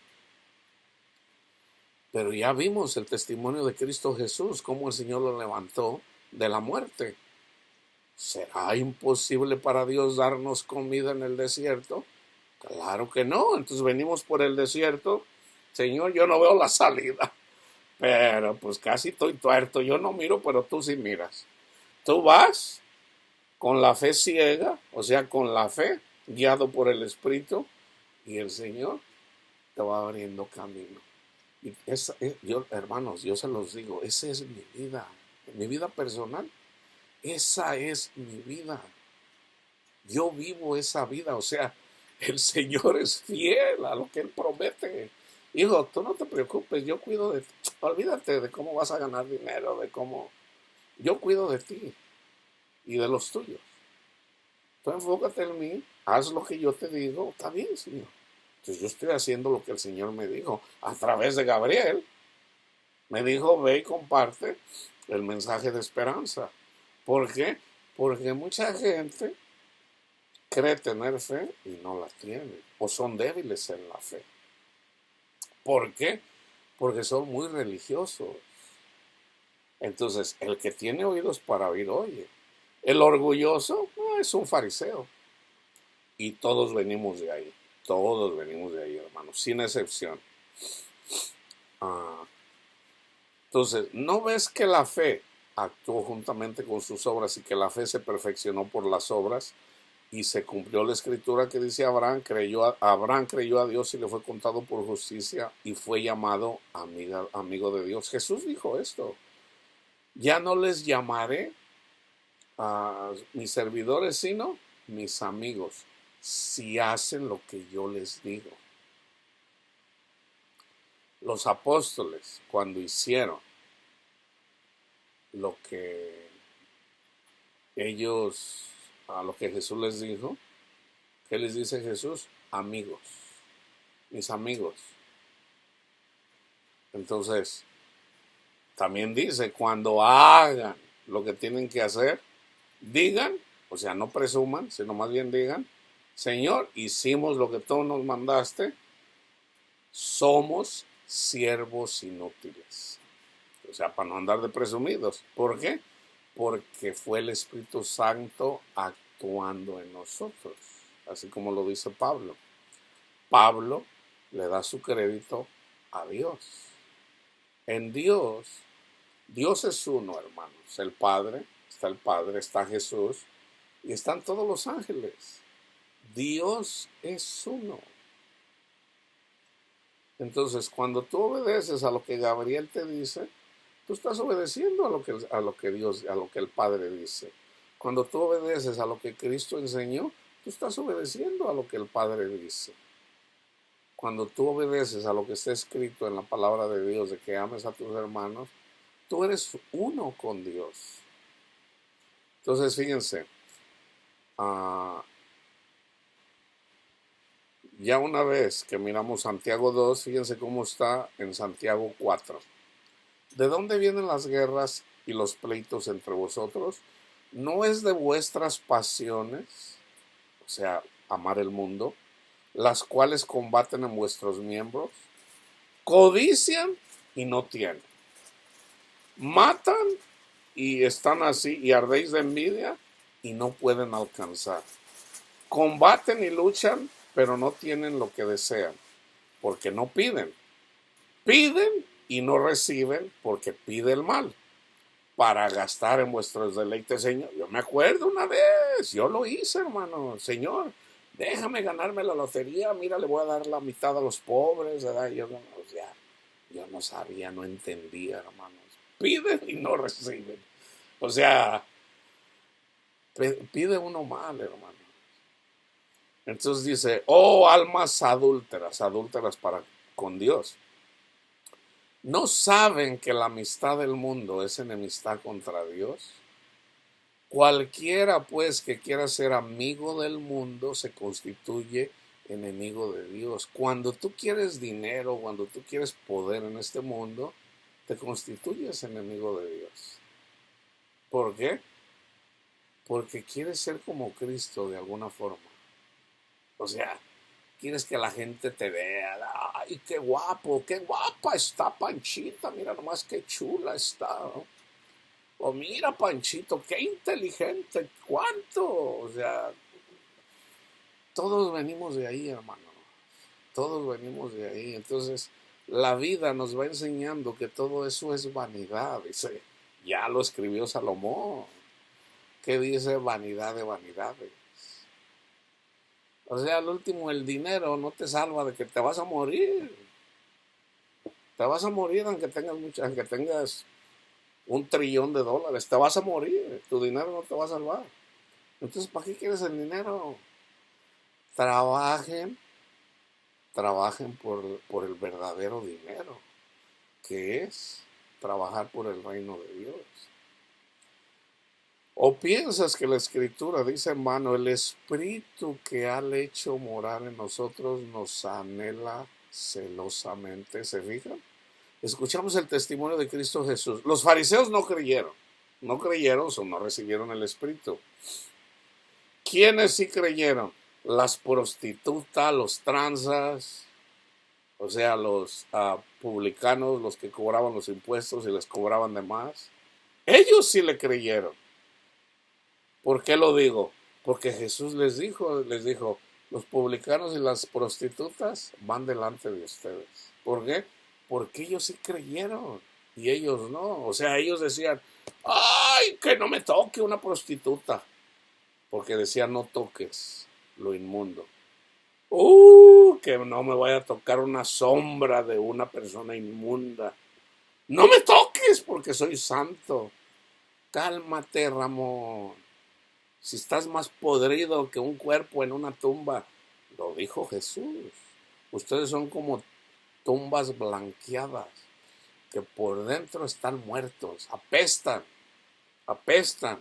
Pero ya vimos el testimonio de Cristo Jesús, cómo el Señor lo levantó de la muerte. ¿Será imposible para Dios darnos comida en el desierto? Claro que no. Entonces venimos por el desierto. Señor, yo no veo la salida. Pero pues casi estoy tuerto. Yo no miro, pero tú sí miras. Tú vas con la fe ciega, o sea, con la fe, guiado por el Espíritu, y el Señor te va abriendo camino. Y yo, hermanos, yo se los digo, esa es mi vida personal. Esa es mi vida. Yo vivo esa vida, o sea, el Señor es fiel a lo que Él promete. Hijo, tú no te preocupes, yo cuido de ti. Olvídate de cómo vas a ganar dinero, de cómo... Yo cuido de ti y de los tuyos. Tú enfócate en mí, haz lo que yo te digo, está bien, Señor. Entonces yo estoy haciendo lo que el Señor me dijo a través de Gabriel. Me dijo, ve y comparte el mensaje de esperanza. ¿Por qué? Porque mucha gente cree tener fe y no la tiene, o son débiles en la fe. ¿Por qué? Porque son muy religiosos. Entonces, el que tiene oídos para oír, oye. El orgulloso es un fariseo. Y todos venimos de ahí. Todos venimos de ahí, hermanos, sin excepción. Entonces, ¿no ves que la fe actuó juntamente con sus obras y que la fe se perfeccionó por las obras? Y se cumplió la escritura que dice Abraham creyó a Dios y le fue contado por justicia y fue llamado amigo de Dios. Jesús dijo esto: ya no les llamaré a mis servidores, sino mis amigos, si hacen lo que yo les digo. Los apóstoles, cuando hicieron lo que a lo que Jesús les dijo, ¿qué les dice Jesús? Amigos, mis amigos. Entonces, también dice, cuando hagan lo que tienen que hacer, digan, o sea, no presuman, sino más bien digan, Señor, hicimos lo que tú nos mandaste, somos siervos inútiles. O sea, para no andar de presumidos. ¿Por qué? Porque fue el Espíritu Santo actuando en nosotros, así como lo dice Pablo. Pablo le da su crédito a Dios. En Dios es uno, hermanos. El Padre, está Jesús y están todos los ángeles. Dios es uno. Entonces, cuando tú obedeces a lo que Gabriel te dice, tú estás obedeciendo a lo que el Padre dice. Cuando tú obedeces a lo que Cristo enseñó, tú estás obedeciendo a lo que el Padre dice. Cuando tú obedeces a lo que está escrito en la palabra de Dios, de que ames a tus hermanos, tú eres uno con Dios. Entonces, fíjense, ya una vez que miramos Santiago 2, fíjense cómo está en Santiago 4. ¿De dónde vienen las guerras y los pleitos entre vosotros? ¿No es de vuestras pasiones, o sea, amar el mundo, las cuales combaten en vuestros miembros? Codician y no tienen. Matan y están así y ardéis de envidia y no pueden alcanzar. Combaten y luchan, pero no tienen lo que desean, porque no piden. Piden y no reciben porque pide el mal, para gastar en vuestros deleites, Señor. Yo me acuerdo una vez, yo lo hice, hermano. Señor, déjame ganarme la lotería, mira, le voy a dar la mitad a los pobres, ¿verdad? Yo no sabía, no entendía, hermanos. Piden y no reciben. O sea, pide uno mal, hermano. Entonces dice, oh almas adúlteras, adúlteras para con Dios. ¿No saben que la amistad del mundo es enemistad contra Dios? Cualquiera pues que quiera ser amigo del mundo se constituye enemigo de Dios. Cuando tú quieres dinero, cuando tú quieres poder en este mundo, te constituyes enemigo de Dios. ¿Por qué? Porque quieres ser como Cristo de alguna forma. O sea, quieres que la gente te vea. Ay, qué guapo, qué guapa está Panchita. Mira nomás qué chula está, ¿no? O mira Panchito, qué inteligente, cuánto. O sea, todos venimos de ahí, hermano. Todos venimos de ahí. Entonces, la vida nos va enseñando que todo eso es vanidad. Dice, ya lo escribió Salomón. ¿Qué dice vanidad de vanidades? O sea, al último, el dinero no te salva de que te vas a morir. Te vas a morir aunque tengas $1 trillón, te vas a morir. Tu dinero no te va a salvar. Entonces, ¿para qué quieres el dinero? Trabajen, trabajen por el verdadero dinero, que es trabajar por el reino de Dios. ¿O piensas que la Escritura dice, hermano, el Espíritu que ha hecho morar en nosotros nos anhela celosamente? ¿Se fijan? Escuchamos el testimonio de Cristo Jesús. Los fariseos no creyeron, o no recibieron el Espíritu. ¿Quiénes sí creyeron? Las prostitutas, los tranzas, o sea, los publicanos, los que cobraban los impuestos y les cobraban de más. Ellos sí le creyeron. ¿Por qué lo digo? Porque Jesús les dijo, los publicanos y las prostitutas van delante de ustedes. ¿Por qué? Porque ellos sí creyeron y ellos no. O sea, ellos decían, ay, que no me toque una prostituta. Porque decían, no toques lo inmundo. Que no me vaya a tocar una sombra de una persona inmunda. No me toques porque soy santo. Cálmate, Ramón. Si estás más podrido que un cuerpo en una tumba, lo dijo Jesús. Ustedes son como tumbas blanqueadas, que por dentro están muertos, apestan, apestan.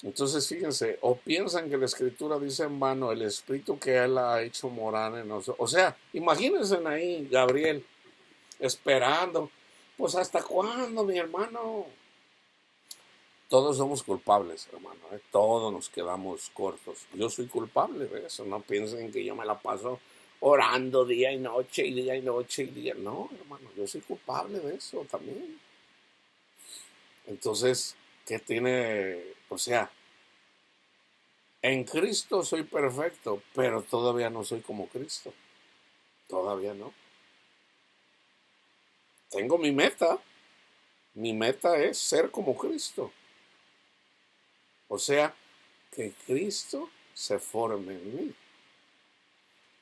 Entonces fíjense, o piensan que la Escritura dice en vano, el Espíritu que Él ha hecho morar en nosotros. O sea, imagínense ahí, Gabriel, esperando. Pues ¿hasta cuándo, mi hermano? Todos somos culpables, hermano, ¿eh? Todos nos quedamos cortos. Yo soy culpable de eso. No piensen que yo me la paso orando día y noche y día y noche y día. No, hermano, yo soy culpable de eso también. Entonces, ¿qué tiene? O sea, en Cristo soy perfecto, pero todavía no soy como Cristo. Todavía no. Tengo mi meta. Mi meta es ser como Cristo. O sea, que Cristo se forme en mí.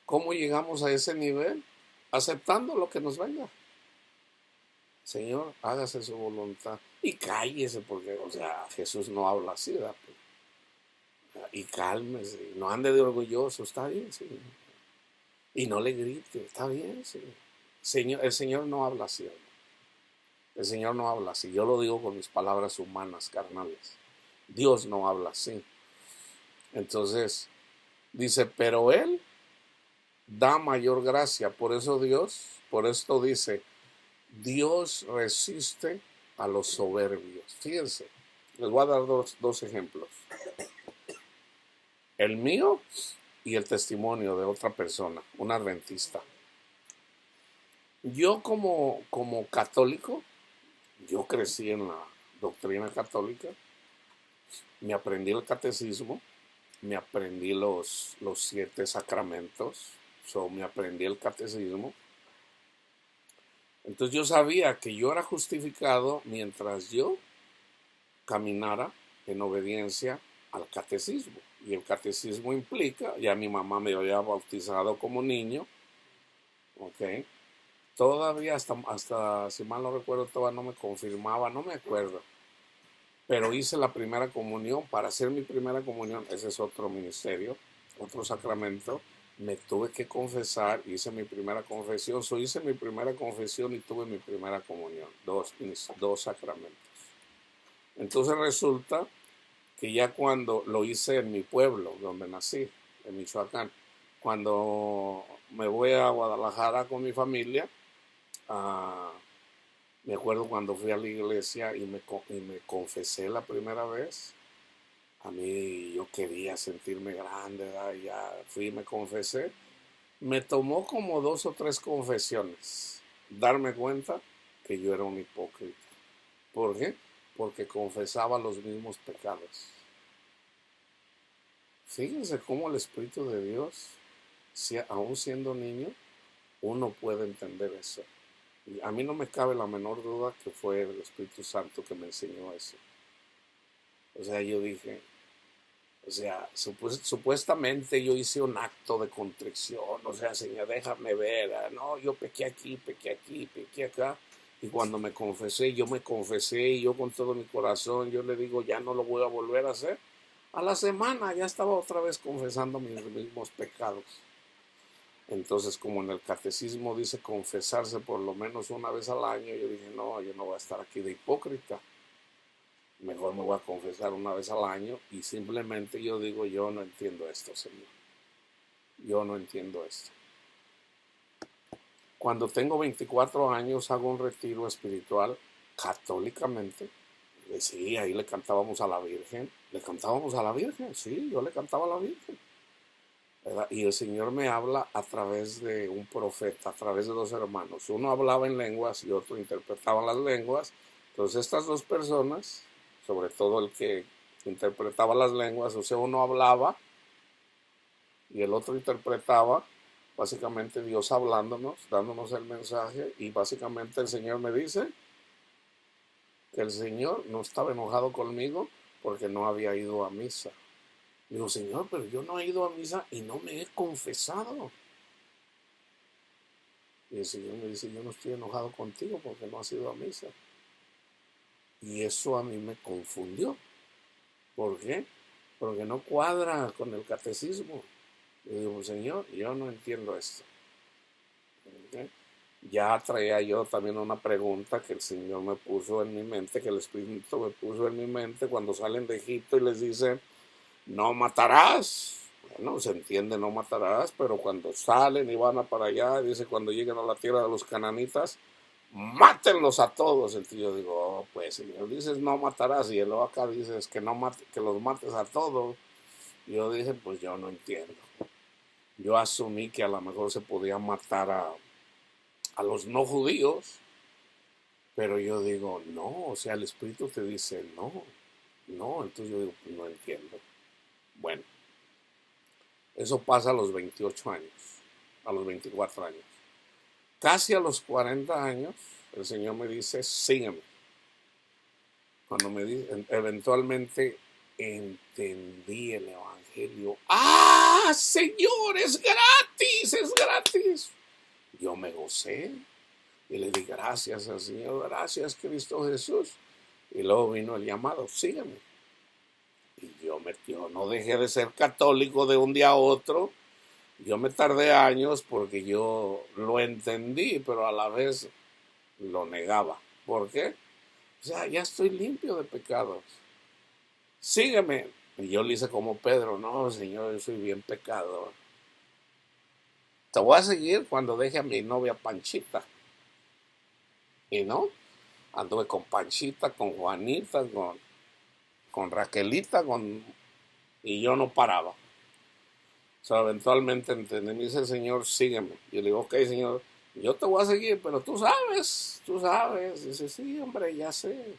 ¿Cómo llegamos a ese nivel? Aceptando lo que nos venga. Señor, hágase su voluntad. Y cállese, porque, o sea, Jesús no habla así, ¿verdad? Y cálmese, no ande de orgulloso, está bien, Señor. Y no le grite, está bien, Señor. El Señor no habla así, ¿verdad? El Señor no habla así. Yo lo digo con mis palabras humanas, carnales. Dios no habla así. Entonces, dice, pero Él da mayor gracia. Por esto dice, Dios resiste a los soberbios. Fíjense, les voy a dar dos ejemplos. El mío y el testimonio de otra persona, un adventista. Yo como católico, yo crecí en la doctrina católica, me aprendí el catecismo, me aprendí los 7 sacramentos, me aprendí el catecismo. Entonces yo sabía que yo era justificado mientras yo caminara en obediencia al catecismo. Y el catecismo implica, ya mi mamá me había bautizado como niño, ¿ok? Todavía hasta, si mal no recuerdo, todavía no me confirmaba, no me acuerdo. Pero hice la primera comunión. Para hacer mi primera comunión, ese es otro ministerio, otro sacramento, me tuve que confesar, hice mi primera confesión, hice mi primera confesión y tuve mi primera comunión, dos sacramentos. Entonces resulta que ya cuando lo hice en mi pueblo, donde nací, en Michoacán, cuando me voy a Guadalajara con mi familia, ah, me acuerdo cuando fui a la iglesia y me confesé la primera vez. A mí yo quería sentirme grande, ¿verdad? Ya fui y me confesé. Me tomó como 2 o 3 confesiones darme cuenta que yo era un hipócrita. ¿Por qué? Porque confesaba los mismos pecados. Fíjense cómo el Espíritu de Dios, aún siendo niño, uno puede entender eso. Y a mí no me cabe la menor duda que fue el Espíritu Santo que me enseñó eso. O sea, yo dije, o sea, supuestamente yo hice un acto de contrición, o sea, Señor, déjame ver, no, yo pequé aquí, pequé acá, y cuando yo me confesé, y yo con todo mi corazón, yo le digo, ya no lo voy a volver a hacer. A la semana ya estaba otra vez confesando mis mismos pecados. Entonces, como en el catecismo dice confesarse por lo menos una vez al año, yo dije, no, yo no voy a estar aquí de hipócrita. Mejor me voy a confesar una vez al año y simplemente yo digo, yo no entiendo esto, Señor. Yo no entiendo esto. Cuando tengo 24 años hago un retiro espiritual católicamente. Sí, ahí le cantábamos a la Virgen. Le cantábamos a la Virgen, sí, yo le cantaba a la Virgen. ¿Verdad? Y el Señor me habla a través de un profeta, a través de 2 hermanos. Uno hablaba en lenguas y otro interpretaba las lenguas. Entonces estas 2 personas, sobre todo el que interpretaba las lenguas, o sea, uno hablaba y el otro interpretaba, básicamente Dios hablándonos, dándonos el mensaje, y básicamente el Señor me dice que el Señor no estaba enojado conmigo porque no había ido a misa. Digo, Señor, pero yo no he ido a misa y no me he confesado. Y el Señor me dice, yo no estoy enojado contigo porque no has ido a misa. Y eso a mí me confundió. ¿Por qué? Porque no cuadra con el catecismo. Y digo, Señor, yo no entiendo esto. ¿Okay? Ya traía yo también una pregunta que el Señor me puso en mi mente, que el Espíritu me puso en mi mente cuando salen de Egipto y les dicen, no matarás. Bueno, se entiende no matarás, pero cuando salen y van para allá, dice, cuando lleguen a la tierra de los cananitas, mátenlos a todos. Entonces yo digo, oh, pues Señor, dices no matarás, y luego acá dices que no que los mates a todos. Yo dije, pues yo no entiendo. Yo asumí que a lo mejor se podía matar a los no judíos, pero yo digo, no, o sea, el Espíritu te dice no, no, entonces yo digo, pues no entiendo. Bueno, eso pasa a los 28 años, a los 24 años. Casi a los 40 años, el Señor me dice, sígueme. Cuando me dice, eventualmente entendí el Evangelio. ¡Ah, Señor, es gratis, es gratis! Yo me gocé y le di gracias al Señor, gracias Cristo Jesús. Y luego vino el llamado, sígueme. Y yo no dejé de ser católico de un día a otro. Yo me tardé años porque yo lo entendí, pero a la vez lo negaba. ¿Por qué? O sea, ya estoy limpio de pecados. Sígueme. Y yo le hice como Pedro, no, Señor, yo soy bien pecador. Te voy a seguir cuando deje a mi novia Panchita. Y no, anduve con Panchita, con Juanita, con Raquelita, y yo no paraba. O sea, eventualmente entendí, me dice el Señor, sígueme. Y yo le digo, ok, Señor, yo te voy a seguir, pero tú sabes. Dice, sí, hombre, ya sé.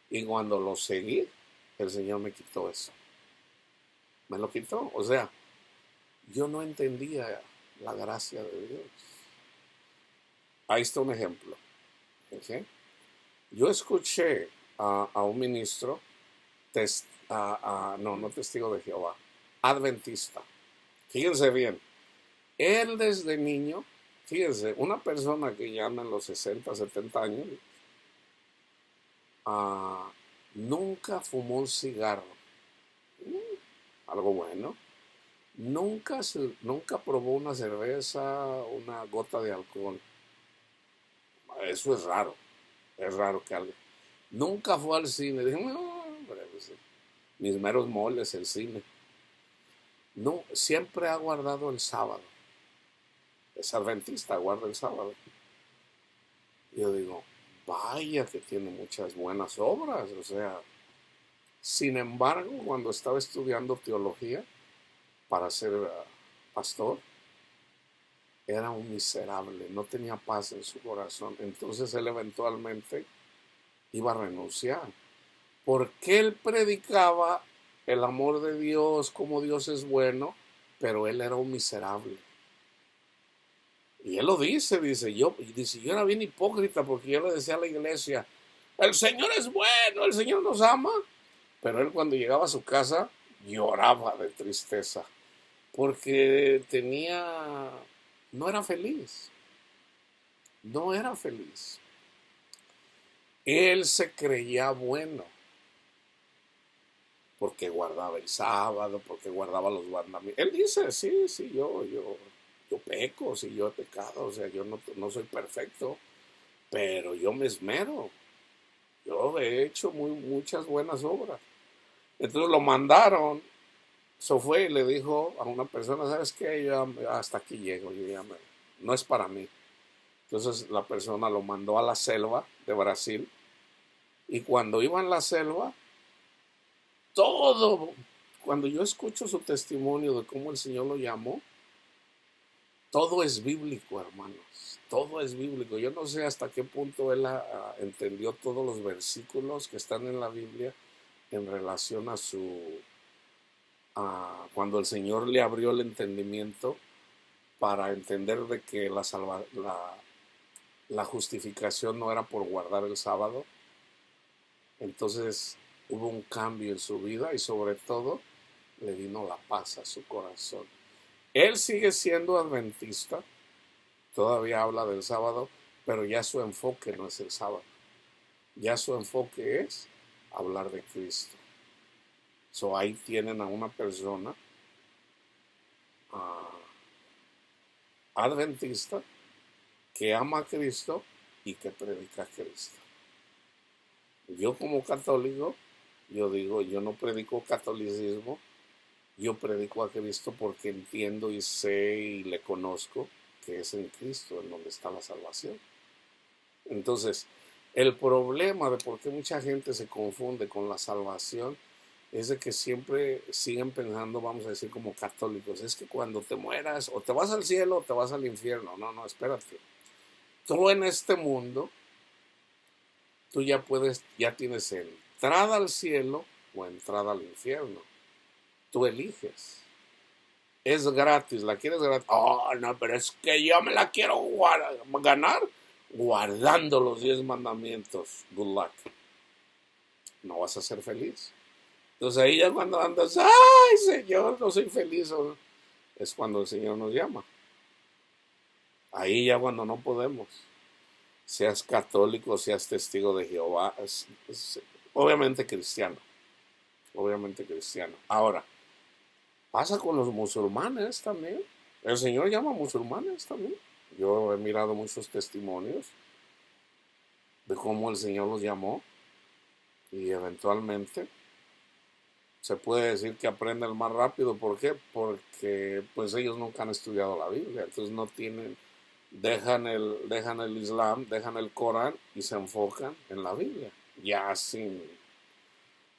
Y cuando lo seguí, el Señor me quitó eso. Me lo quitó. O sea, yo no entendía la gracia de Dios. Ahí está un ejemplo. ¿Ok? Yo escuché a un ministro, no testigo de Jehová, adventista. Fíjense bien, él desde niño, fíjense, una persona que ya anda en los 60, 70 años, ah, nunca fumó un cigarro, algo bueno. Nunca probó una cerveza, una gota de alcohol. Eso es raro que alguien. Nunca fue al cine. Dije, no, hombre, pues, mis meros moles, el cine. No, siempre ha guardado el sábado. Es adventista, guarda el sábado. Yo digo, vaya que tiene muchas buenas obras. O sea, sin embargo, cuando estaba estudiando teología para ser pastor, era un miserable, no tenía paz en su corazón. Entonces él eventualmente iba a renunciar. Porque él predicaba el amor de Dios, como Dios es bueno, pero él era un miserable. Y él lo dice, yo era bien hipócrita porque yo le decía a la iglesia, el Señor es bueno, el Señor nos ama. Pero él cuando llegaba a su casa lloraba de tristeza porque no era feliz, no era feliz. Él se creía bueno porque guardaba el sábado, porque guardaba los mandamientos. Él dice, sí, yo peco, sí, yo he pecado, o sea, yo no soy perfecto, pero yo me esmero. Yo he hecho muchas buenas obras. Entonces lo mandaron. Eso fue y le dijo a una persona, ¿sabes qué? Yo hasta aquí llego, no es para mí. Entonces la persona lo mandó a la selva de Brasil y cuando iba en la selva, todo, cuando yo escucho su testimonio de cómo el Señor lo llamó, todo es bíblico, hermanos. Todo es bíblico. Yo no sé hasta qué punto él entendió todos los versículos que están en la Biblia en relación a cuando el Señor le abrió el entendimiento para entender de que la justificación no era por guardar el sábado. Entonces hubo un cambio en su vida y sobre todo le vino la paz a su corazón. Él sigue siendo adventista, todavía habla del sábado, pero ya su enfoque no es el sábado. Ya su enfoque es hablar de Cristo. Ahí tienen a una persona uh, adventista que ama a Cristo y que predica a Cristo. Yo como católico, yo digo, yo no predico catolicismo, yo predico a Cristo porque entiendo y sé y le conozco que es en Cristo en donde está la salvación. Entonces, el problema de por qué mucha gente se confunde con la salvación es de que siempre siguen pensando, vamos a decir, como católicos, es que cuando te mueras o te vas al cielo o te vas al infierno. No, espérate. Tú en este mundo, tú ya tienes entrada al cielo o entrada al infierno. Tú eliges. Es gratis, ¿la quieres gratis? Oh, no, pero es que yo me la quiero ganar guardando los 10 mandamientos. Good luck. No vas a ser feliz. Entonces ahí ya cuando andas, ay Señor, no soy feliz, es cuando el Señor nos llama. Ahí ya cuando no podemos. Seas católico, seas testigo de Jehová, obviamente cristiano. Obviamente cristiano. Ahora, pasa con los musulmanes también. El Señor llama a musulmanes también. Yo he mirado muchos testimonios de cómo el Señor los llamó y eventualmente se puede decir que aprenden más rápido. ¿Por qué? Porque pues ellos nunca han estudiado la Biblia, entonces no tienen, dejan el Islam, dejan el Corán y se enfocan en la Biblia. Ya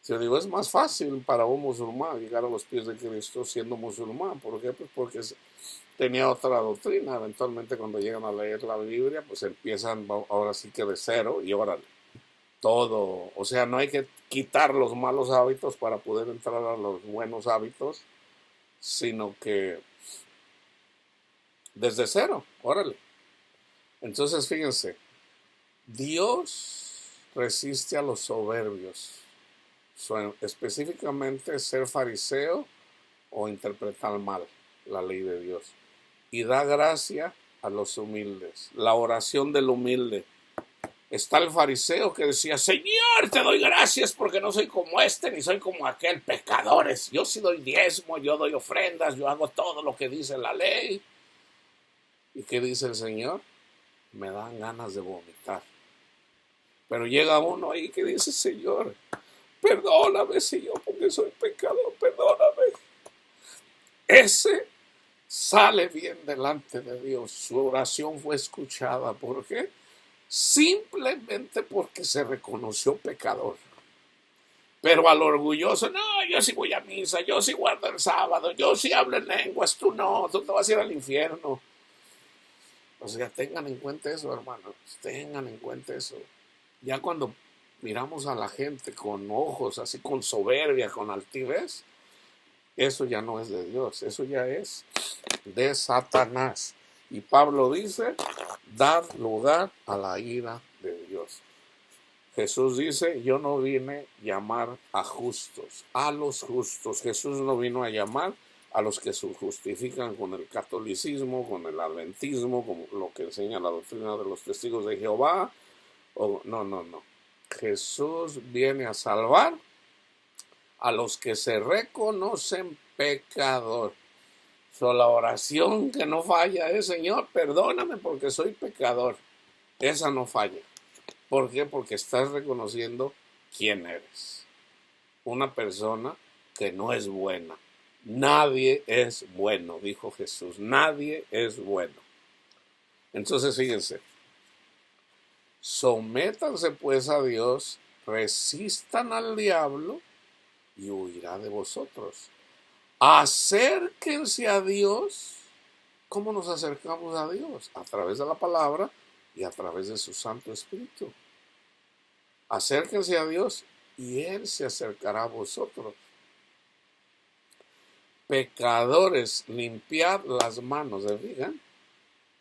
yo digo, es más fácil para un musulmán llegar a los pies de Cristo siendo musulmán. ¿Por qué? Pues porque tenía otra doctrina. Eventualmente cuando llegan a leer la Biblia, pues empiezan ahora sí que de cero y órale. Todo, o sea, no hay que quitar los malos hábitos para poder entrar a los buenos hábitos, sino que desde cero, órale. Entonces, fíjense, Dios resiste a los soberbios. Específicamente ser fariseo o interpretar mal la ley de Dios. Y da gracia a los humildes. La oración del humilde. Está el fariseo que decía: Señor, te doy gracias porque no soy como este ni soy como aquel, pecadores. Yo sí doy diezmo, yo doy ofrendas, yo hago todo lo que dice la ley. ¿Y qué dice el Señor? Me dan ganas de vomitar. Pero llega uno ahí que dice: Señor, perdóname, Señor, porque soy pecador, perdóname. Ese sale bien delante de Dios. Su oración fue escuchada. ¿Por qué? Simplemente porque se reconoció pecador. Pero al orgulloso: no, yo sí voy a misa, yo sí guardo el sábado, yo sí hablo en lenguas, tú no, tú te vas a ir al infierno. O sea, tengan en cuenta eso, hermanos, tengan en cuenta eso. Ya cuando miramos a la gente con ojos así, con soberbia, con altivez, eso ya no es de Dios, eso ya es de Satanás. Y Pablo dice: dar lugar a la ira de Dios. Jesús dice: yo no vine a llamar a justos, a los justos. Jesús no vino a llamar a los que se justifican con el catolicismo, con el adventismo, con lo que enseña la doctrina de los testigos de Jehová. No. Jesús viene a salvar a los que se reconocen pecador. La oración que no falla es: Señor, perdóname porque soy pecador. Esa no falla. ¿Por qué? Porque estás reconociendo quién eres. Una persona que no es buena. Nadie es bueno, dijo Jesús. Nadie es bueno. Entonces, fíjense. Sométanse pues a Dios, resistan al diablo y huirá de vosotros. Acérquense a Dios. ¿Cómo nos acercamos a Dios? A través de la palabra y a través de su Santo Espíritu. Acérquense a Dios y Él se acercará a vosotros. Pecadores, limpiad las manos. ¿Digan?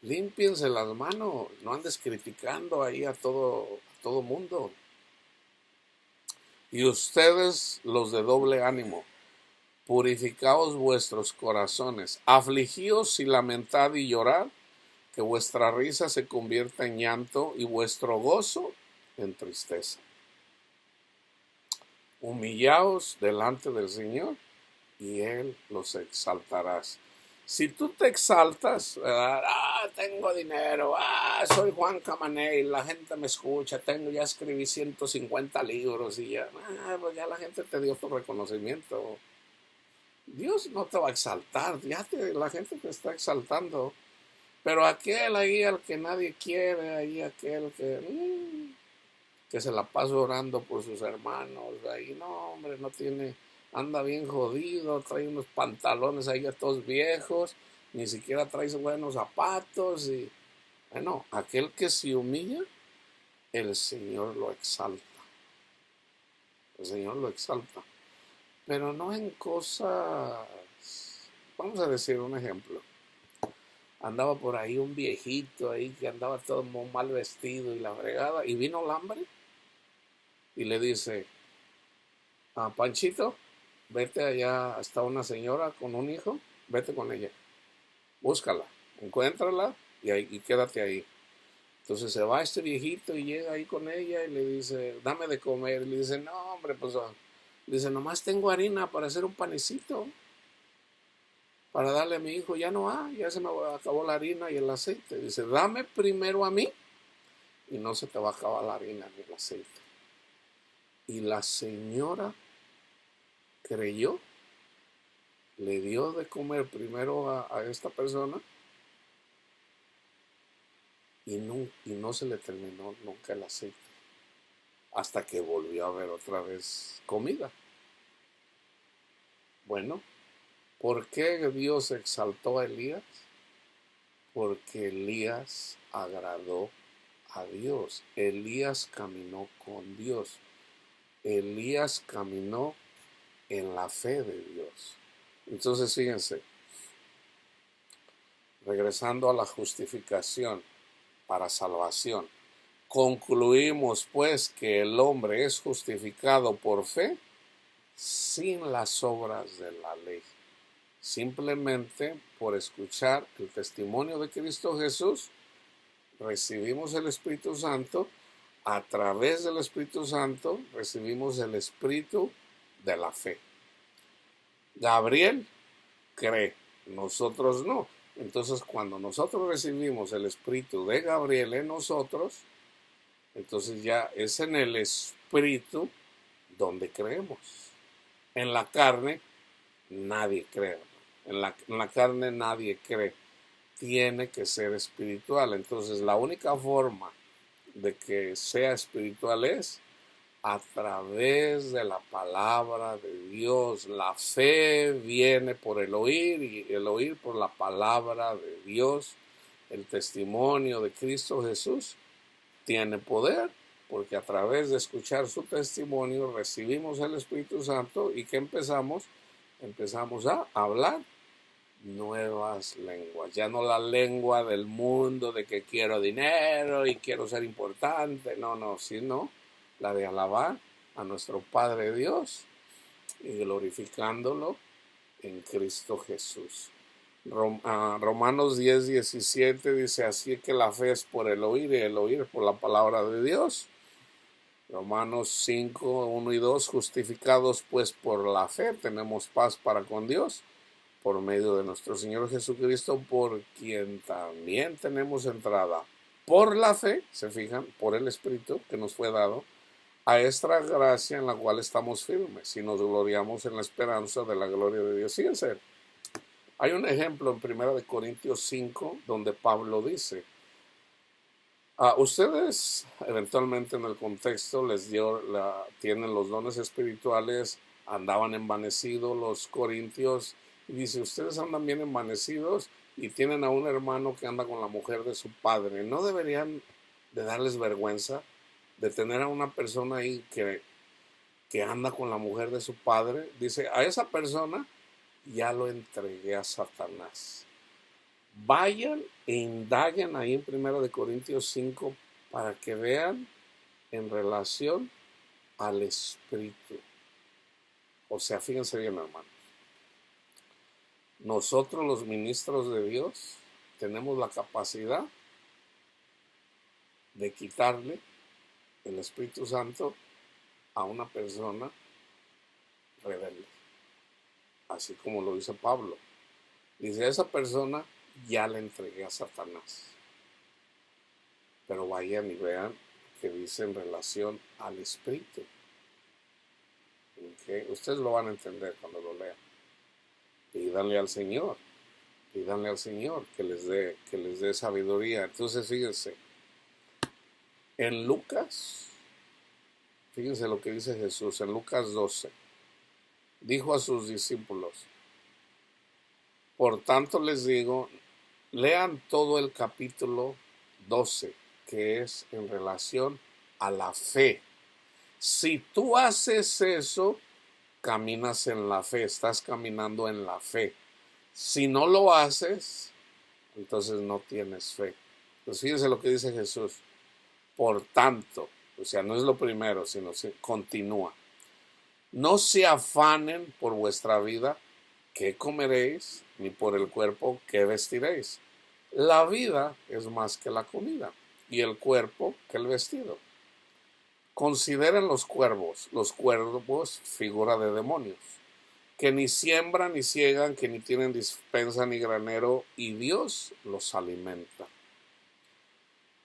Límpiense las manos. No andes criticando ahí a todo mundo. Y ustedes, los de doble ánimo, purificaos vuestros corazones, afligíos y lamentad y llorad, que vuestra risa se convierta en llanto y vuestro gozo en tristeza. Humillaos delante del Señor y Él los exaltará. Si tú te exaltas, tengo dinero, soy Juan Camaney, la gente me escucha, ya escribí 150 libros y ya, pues ya la gente te dio tu reconocimiento. Dios no te va a exaltar, la gente te está exaltando. Pero aquel ahí al que nadie quiere, ahí aquel que se la pasa orando por sus hermanos, ahí no, hombre, no tiene, anda bien jodido, trae unos pantalones ahí todos viejos, ni siquiera trae buenos zapatos. Y bueno, aquel que se humilla, el Señor lo exalta. El Señor lo exalta. Pero no en cosas, vamos a decir un ejemplo. Andaba por ahí un viejito ahí que andaba todo muy mal vestido y la fregada, y vino el hambre y le dice: Panchito, vete allá, está una señora con un hijo, vete con ella, búscala, encuéntrala y quédate ahí. Entonces se va este viejito y llega ahí con ella y le dice: dame de comer. Y le dice: no, hombre, pues dice: nomás tengo harina para hacer un panecito para darle a mi hijo, ya no hay, ya se me acabó la harina y el aceite. Dice: dame primero a mí y no se te va a acabar la harina ni el aceite. Y la señora creyó, le dio de comer primero a esta persona y no se le terminó nunca el aceite, hasta que volvió a haber otra vez comida. Bueno, ¿por qué Dios exaltó a Elías? Porque Elías agradó a Dios. Elías caminó con Dios. Elías caminó en la fe de Dios. Entonces, fíjense, regresando a la justificación, para salvación. Concluimos pues que el hombre es justificado por fe sin las obras de la ley, simplemente por escuchar el testimonio de Cristo Jesús. Recibimos el Espíritu Santo. A través del Espíritu Santo recibimos el Espíritu de la fe. Gabriel cree, nosotros no. Entonces, cuando nosotros recibimos el Espíritu de Gabriel en nosotros, entonces ya es en el Espíritu donde creemos. En la carne nadie cree. En la carne nadie cree. Tiene que ser espiritual. Entonces, la única forma de que sea espiritual es a través de la palabra de Dios. La fe viene por el oír y el oír por la palabra de Dios. El testimonio de Cristo Jesús tiene poder porque a través de escuchar su testimonio recibimos el Espíritu Santo y ¿qué empezamos? Empezamos a hablar nuevas lenguas, ya no la lengua del mundo de que quiero dinero y quiero ser importante, no, sino la de alabar a nuestro Padre Dios y glorificándolo en Cristo Jesús. Romanos 10:17 dice, así que la fe es por el oír y el oír por la palabra de Dios. Romanos 5:1 y 2, justificados pues por la fe, tenemos paz para con Dios, por medio de nuestro Señor Jesucristo, por quien también tenemos entrada por la fe, se fijan, por el Espíritu que nos fue dado, a esta gracia en la cual estamos firmes y nos gloriamos en la esperanza de la gloria de Dios. Fíjense, hay un ejemplo en 1 Corintios 5 donde Pablo dice, ustedes eventualmente en el contexto tienen los dones espirituales, andaban envanecidos los corintios, y dice, ustedes andan bien envanecidos y tienen a un hermano que anda con la mujer de su padre. ¿No deberían de darles vergüenza de tener a una persona ahí que anda con la mujer de su padre? Dice, a esa persona ya lo entregué a Satanás. Vayan e indaguen ahí en 1 Corintios 5 para que vean en relación al Espíritu. O sea, fíjense bien, hermanos. Nosotros los ministros de Dios tenemos la capacidad de quitarle el Espíritu Santo a una persona rebelde. Así como lo dice Pablo. Dice, a esa persona ya le entregué a Satanás. Pero vayan y vean que dice en relación al Espíritu. ¿Okay? Ustedes lo van a entender cuando lo lean. Pídanle al Señor que les dé sabiduría. Entonces fíjense, en Lucas, fíjense lo que dice Jesús, en Lucas 12, dijo a sus discípulos, por tanto les digo, lean todo el capítulo 12, que es en relación a la fe. Si tú haces eso, caminas en la fe, estás caminando en la fe. Si no lo haces, entonces no tienes fe. Pues fíjense lo que dice Jesús. Por tanto, o sea, no es lo primero, sino continúa. No se afanen por vuestra vida, qué comeréis, ni por el cuerpo, qué vestiréis. La vida es más que la comida, y el cuerpo que el vestido. Consideren los cuervos figura de demonios, que ni siembran ni ciegan, que ni tienen despensa ni granero, y Dios los alimenta.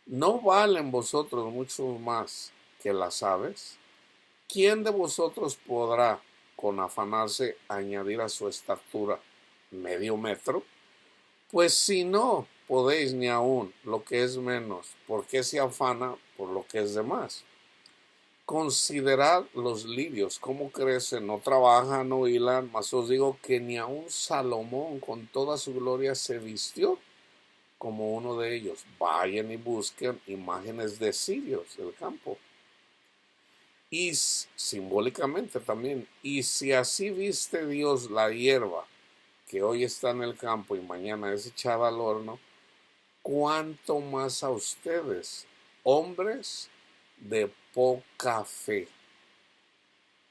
¿No valen vosotros mucho más que las aves? ¿Quién de vosotros podrá, con afanarse, añadir a su estatura medio metro? Pues si no podéis ni aún lo que es menos, ¿por qué se afana por lo que es de más? Considerad los lirios, cómo crecen, no trabajan, no hilan, mas os digo que ni aun Salomón con toda su gloria se vistió como uno de ellos. Vayan y busquen imágenes de cirios del campo. Y simbólicamente también, y si así viste Dios la hierba que hoy está en el campo y mañana es echada al horno, cuánto más a ustedes, hombres de poca fe.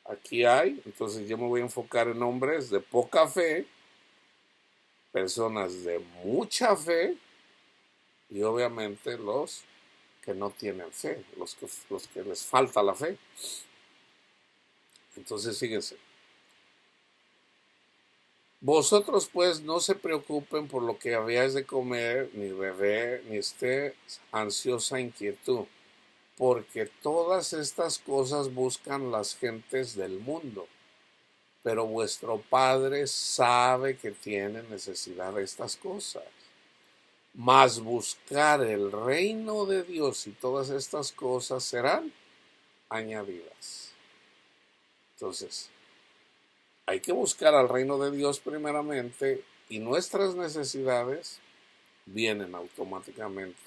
Aquí hay, entonces yo me voy a enfocar en hombres de poca fe, personas de mucha fe y obviamente los que no tienen fe, los que les falta la fe. Entonces fíjense, vosotros pues no se preocupen por lo que habíais de comer, ni beber, ni esté ansiosa inquietud, porque todas estas cosas buscan las gentes del mundo, pero vuestro Padre sabe que tienen necesidad de estas cosas. Mas buscar el reino de Dios y todas estas cosas serán añadidas. Entonces, hay que buscar al reino de Dios primeramente y nuestras necesidades vienen automáticamente.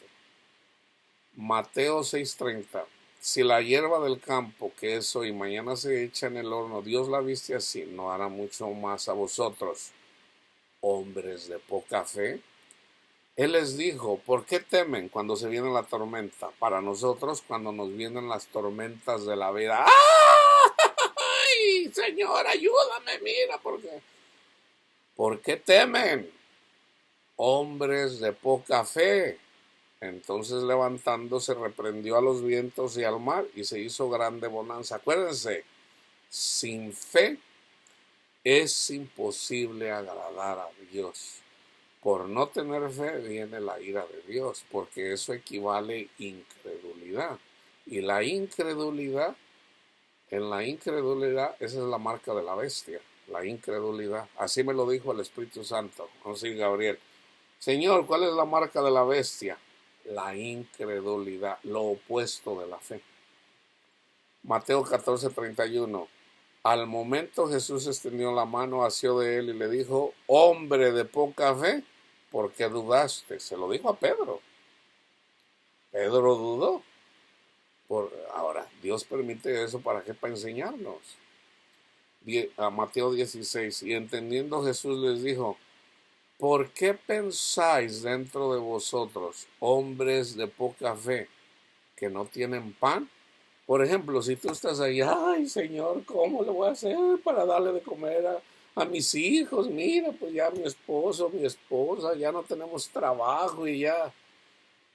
Mateo 6:30. Si la hierba del campo que es hoy mañana se echa en el horno, Dios la viste así, no hará mucho más a vosotros, hombres de poca fe. Él les dijo, ¿por qué temen cuando se viene la tormenta? Para nosotros, cuando nos vienen las tormentas de la vida, ¡ay, Señor, ayúdame! Mira, ¿por qué temen? Hombres de poca fe. Entonces levantándose reprendió a los vientos y al mar y se hizo grande bonanza. Acuérdense, sin fe es imposible agradar a Dios. Por no tener fe viene la ira de Dios, porque eso equivale a incredulidad. Y la incredulidad, en la incredulidad, esa es la marca de la bestia, la incredulidad. Así me lo dijo el Espíritu Santo, así Gabriel. Señor, ¿cuál es la marca de la bestia? La incredulidad, lo opuesto de la fe. Mateo 14:31. Al momento Jesús extendió la mano, asió de él y le dijo, hombre de poca fe, ¿por qué dudaste? Se lo dijo a Pedro. Pedro dudó. Ahora, Dios permite eso ¿para qué? Para enseñarnos. A Mateo 16. Y entendiendo Jesús les dijo, ¿por qué pensáis dentro de vosotros, hombres de poca fe, que no tienen pan? Por ejemplo, si tú estás ahí, ay Señor, ¿cómo le voy a hacer para darle de comer a mis hijos? Mira, pues ya mi esposo, mi esposa, ya no tenemos trabajo y ya.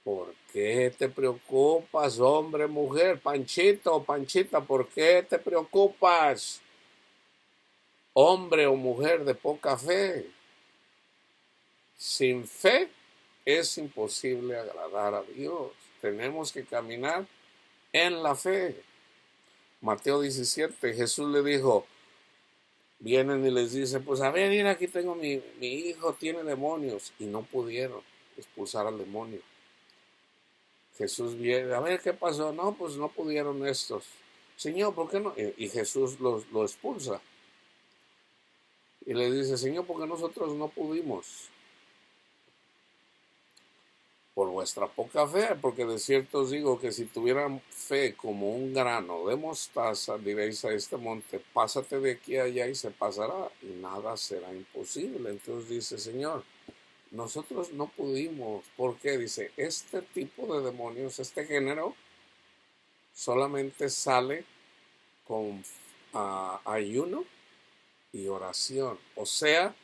¿Por qué te preocupas, hombre, mujer? Panchito, Panchita, ¿por qué te preocupas? Hombre o mujer de poca fe. Sin fe es imposible agradar a Dios. Tenemos que caminar en la fe. Mateo 17, Jesús le dijo, vienen y les dice, pues a ver, mira, aquí tengo mi hijo, tiene demonios. Y no pudieron expulsar al demonio. Jesús viene, a ver, ¿qué pasó? No, pues no pudieron estos. Señor, ¿por qué no? Y Jesús lo expulsa. Y le dice, Señor, ¿por qué nosotros no pudimos? Por vuestra poca fe, porque de cierto os digo que si tuvieran fe como un grano de mostaza, diréis a este monte, pásate de aquí a allá y se pasará, y nada será imposible. Entonces dice, Señor, nosotros no pudimos. ¿Por qué? Dice, este tipo de demonios, este género, solamente sale con ayuno y oración. O sea,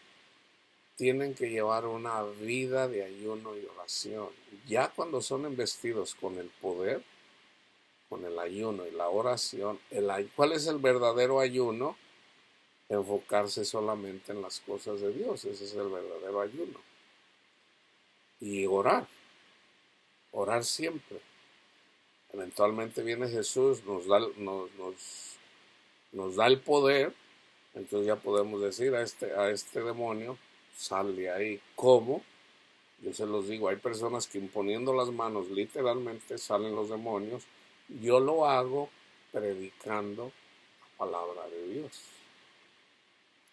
tienen que llevar una vida de ayuno y oración. Ya cuando son investidos con el poder, con el ayuno y la oración, ¿cuál es el verdadero ayuno? Enfocarse solamente en las cosas de Dios. Ese es el verdadero ayuno. Y orar siempre. Eventualmente viene Jesús, nos da el poder, entonces ya podemos decir a este demonio, sal de ahí. ¿Cómo? Yo se los digo, hay personas que imponiendo las manos literalmente salen los demonios. Yo lo hago predicando la palabra de Dios.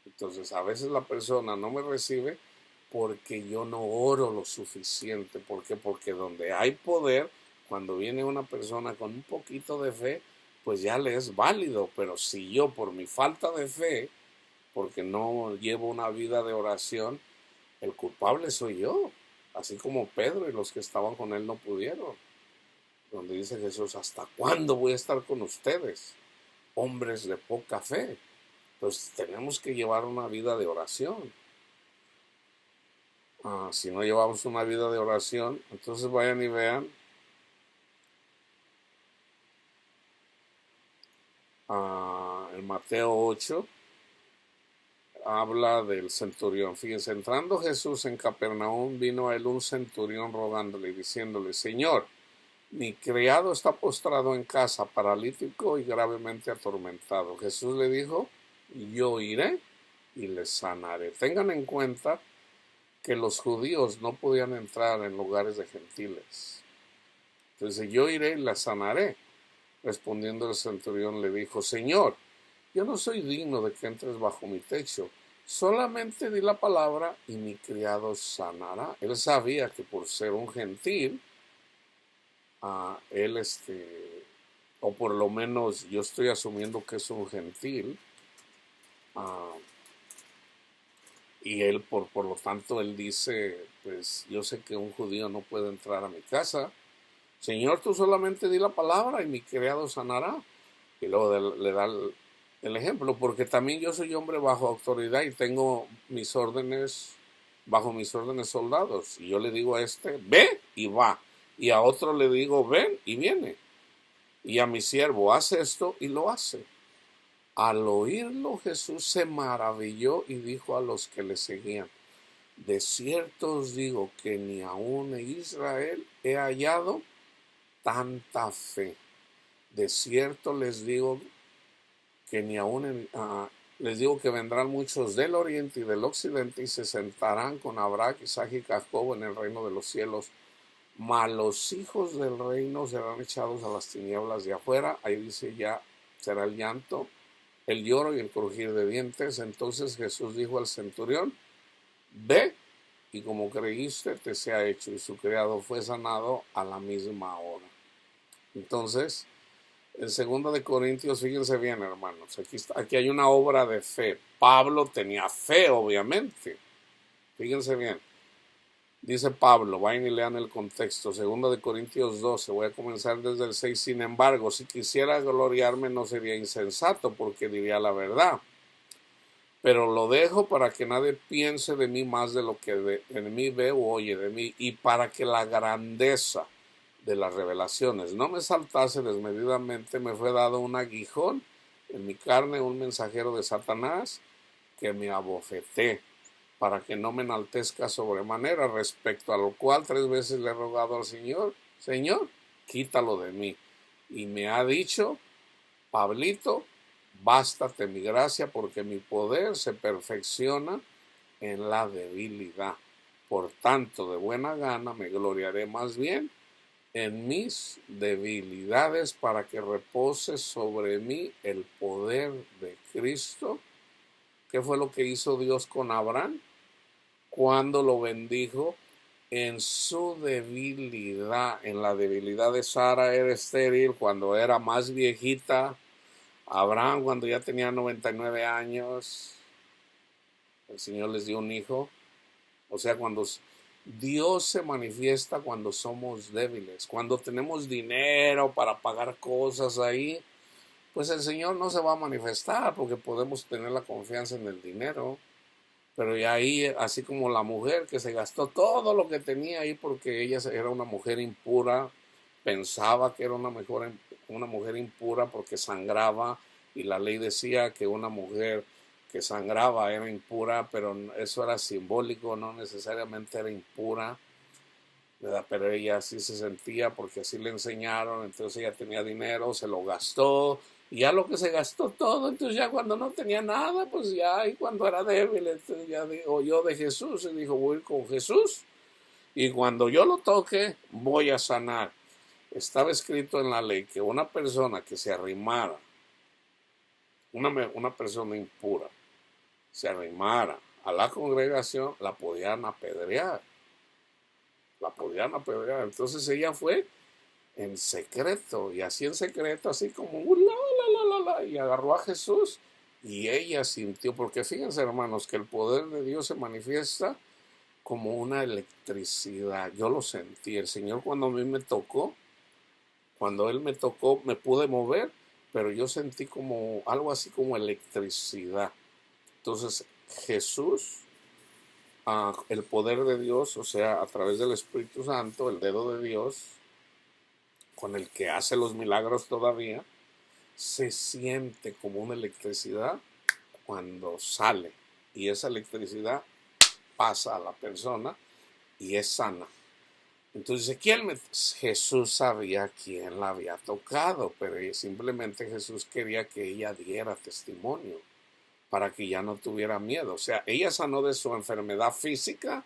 Entonces a veces la persona no me recibe porque yo no oro lo suficiente. ¿Por qué? Porque donde hay poder, cuando viene una persona con un poquito de fe, pues ya le es válido. Pero si yo por mi falta de fe, porque no llevo una vida de oración, el culpable soy yo. así como Pedro y los que estaban con él no pudieron. Donde dice Jesús, ¿hasta cuándo voy a estar con ustedes, hombres de poca fe? Pues tenemos que llevar una vida de oración. Si no llevamos una vida de oración, entonces vayan y vean en Mateo 8, habla del centurión. Fíjense, entrando Jesús en Capernaum, vino a él un centurión rogándole y diciéndole, Señor, mi criado está postrado en casa, paralítico y gravemente atormentado. Jesús le dijo, yo iré y le sanaré. Tengan en cuenta que los judíos no podían entrar en lugares de gentiles. Entonces, yo iré y la sanaré. Respondiendo el centurión le dijo, Señor, yo no soy digno de que entres bajo mi techo. Solamente di la palabra y mi criado sanará. Él sabía que por ser un gentil, él o por lo menos yo estoy asumiendo que es un gentil, y él por lo tanto él dice, pues yo sé que un judío no puede entrar a mi casa. Señor, tú solamente di la palabra y mi criado sanará. Y luego le da el ejemplo, porque también yo soy hombre bajo autoridad y tengo mis órdenes, bajo mis órdenes soldados. Y yo le digo a este, ve y va. Y a otro le digo, ven y viene. Y a mi siervo, hace esto y lo hace. Al oírlo, Jesús se maravilló y dijo a los que le seguían, de cierto os digo que ni aun en Israel he hallado tanta fe. De cierto les digo que ni aun les digo que vendrán muchos del oriente y del occidente y se sentarán con Abraham, Isaac y Jacob en el reino de los cielos. Mas los hijos del reino serán echados a las tinieblas de afuera. Ahí dice ya será el llanto, el lloro y el crujir de dientes. Entonces Jesús dijo al centurión, ve y como creíste te sea hecho. Y su criado fue sanado a la misma hora. Entonces, en 2 de Corintios, fíjense bien, hermanos, aquí hay una obra de fe. Pablo tenía fe, obviamente. Fíjense bien. Dice Pablo, vayan y lean el contexto, 2 de Corintios 12, voy a comenzar desde el 6. Sin embargo, si quisiera gloriarme no sería insensato, porque diría la verdad. Pero lo dejo para que nadie piense de mí más de lo que en mí ve o oye de mí, y para que la grandeza de las revelaciones no me saltase desmedidamente, me fue dado un aguijón en mi carne, un mensajero de Satanás que me abofeté, para que no me enaltezca sobremanera, respecto a lo cual 3 veces le he rogado al Señor, Señor, quítalo de mí. Y me ha dicho, Pablito, bástate mi gracia, porque mi poder se perfecciona en la debilidad. Por tanto, de buena gana me gloriaré más bien en mis debilidades, para que repose sobre mí el poder de Cristo. ¿Qué fue lo que hizo Dios con Abraham? Cuando lo bendijo en su debilidad. En la debilidad de Sara era estéril, cuando era más viejita. Abraham, cuando ya tenía 99 años, el Señor les dio un hijo. O sea, cuando Dios se manifiesta cuando somos débiles, cuando tenemos dinero para pagar cosas ahí, pues el Señor no se va a manifestar, porque podemos tener la confianza en el dinero. Pero ya ahí, así como la mujer que se gastó todo lo que tenía ahí porque ella era una mujer impura, pensaba que era una mujer impura porque sangraba, y la ley decía que una mujer que sangraba era impura, pero eso era simbólico, no necesariamente era impura, ¿verdad? Pero ella así se sentía porque así le enseñaron. Entonces ella tenía dinero, se lo gastó, y ya lo que se gastó todo, entonces ya cuando no tenía nada, pues ya, y cuando era débil, entonces ya oyó de Jesús y dijo, voy a ir con Jesús, y cuando yo lo toque, voy a sanar. Estaba escrito en la ley que una persona que se arrimara, una persona impura, se arrimara a la congregación, la podían apedrear. Entonces ella fue en secreto, y así en secreto, así como y agarró a Jesús, y ella sintió, porque fíjense, hermanos, que el poder de Dios se manifiesta como una electricidad. Yo lo sentí. El Señor cuando a mí me tocó, cuando Él me tocó, me pude mover, pero yo sentí como algo así como electricidad. Entonces Jesús, el poder de Dios, o sea, a través del Espíritu Santo, el dedo de Dios, con el que hace los milagros todavía, se siente como una electricidad cuando sale. Y esa electricidad pasa a la persona y es sana. Entonces, Jesús sabía quién la había tocado, pero simplemente Jesús quería que ella diera testimonio para que ya no tuviera miedo. O sea, ella sanó de su enfermedad física,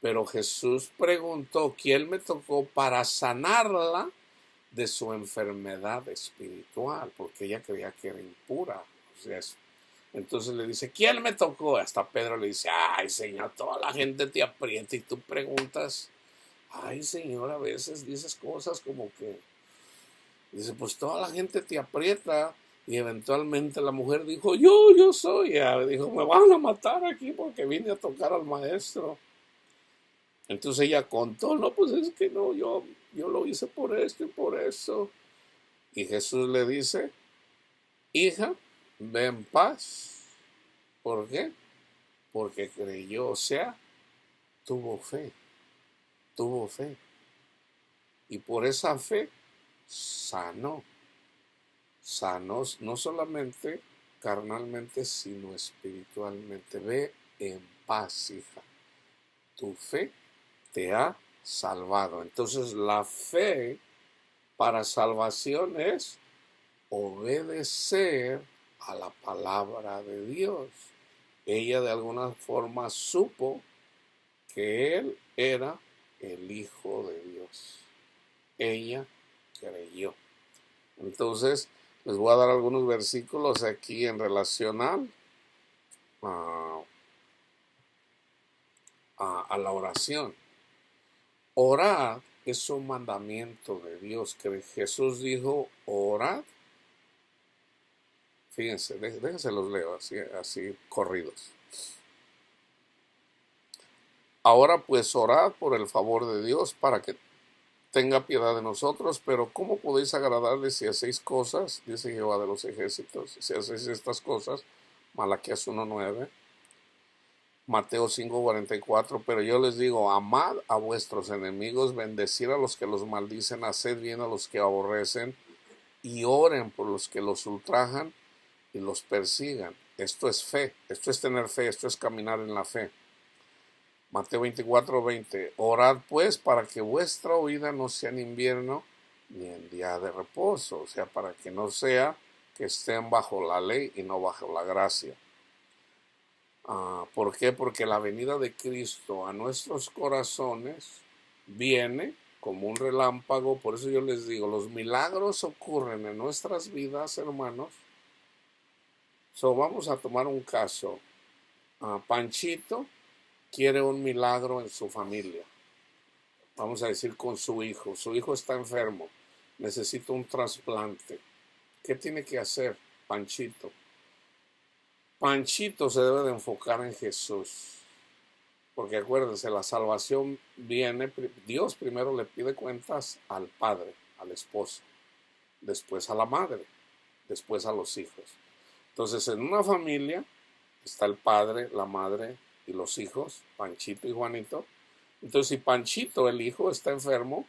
pero Jesús preguntó quién me tocó para sanarla de su enfermedad espiritual, porque ella creía que era impura. O sea, entonces le dice, ¿quién me tocó? Hasta Pedro le dice, ay Señor, toda la gente te aprieta y tú preguntas. Ay Señor, a veces dices cosas como que, dice, pues toda la gente te aprieta. Y eventualmente la mujer dijo, yo soy. Ella dijo, me van a matar aquí porque vine a tocar al maestro. Entonces ella contó, no, pues es que no, yo lo hice por esto y por eso. Y Jesús le dice, hija, ve en paz. ¿Por qué? Porque creyó, o sea, tuvo fe, tuvo fe. Y por esa fe sanó, sanó no solamente carnalmente, sino espiritualmente. Ve en paz, hija. Tu fe te ha salvado. Entonces la fe para salvación es obedecer a la palabra de Dios. Ella de alguna forma supo que él era el Hijo de Dios. Ella creyó. Entonces, les voy a dar algunos versículos aquí en relación a la oración. Orad es un mandamiento de Dios que Jesús dijo, orad. Fíjense, déjense los leo así corridos. Ahora pues orad por el favor de Dios para que tenga piedad de nosotros, pero ¿cómo podéis agradarle si hacéis cosas? Dice Jehová de los ejércitos, si hacéis estas cosas. Malaquías 1:9, Mateo 5:44, pero yo les digo, amad a vuestros enemigos, bendecid a los que los maldicen, haced bien a los que aborrecen, y oren por los que los ultrajan y los persigan. Esto es fe, esto es tener fe, esto es caminar en la fe. Mateo 24:20, orad pues para que vuestra huida no sea en invierno ni en día de reposo, o sea, para que no sea que estén bajo la ley y no bajo la gracia. ¿Por qué? Porque la venida de Cristo a nuestros corazones viene como un relámpago. Por eso yo les digo, los milagros ocurren en nuestras vidas, hermanos. Vamos a tomar un caso. Panchito quiere un milagro en su familia. Vamos a decir con su hijo. Su hijo está enfermo, necesita un trasplante. ¿Qué tiene que hacer Panchito? Panchito se debe de enfocar en Jesús. Porque acuérdense, la salvación viene, Dios primero le pide cuentas al padre, al esposo, después a la madre, después a los hijos. Entonces, en una familia está el padre, la madre y los hijos, Panchito y Juanito. Entonces, si Panchito, el hijo, está enfermo,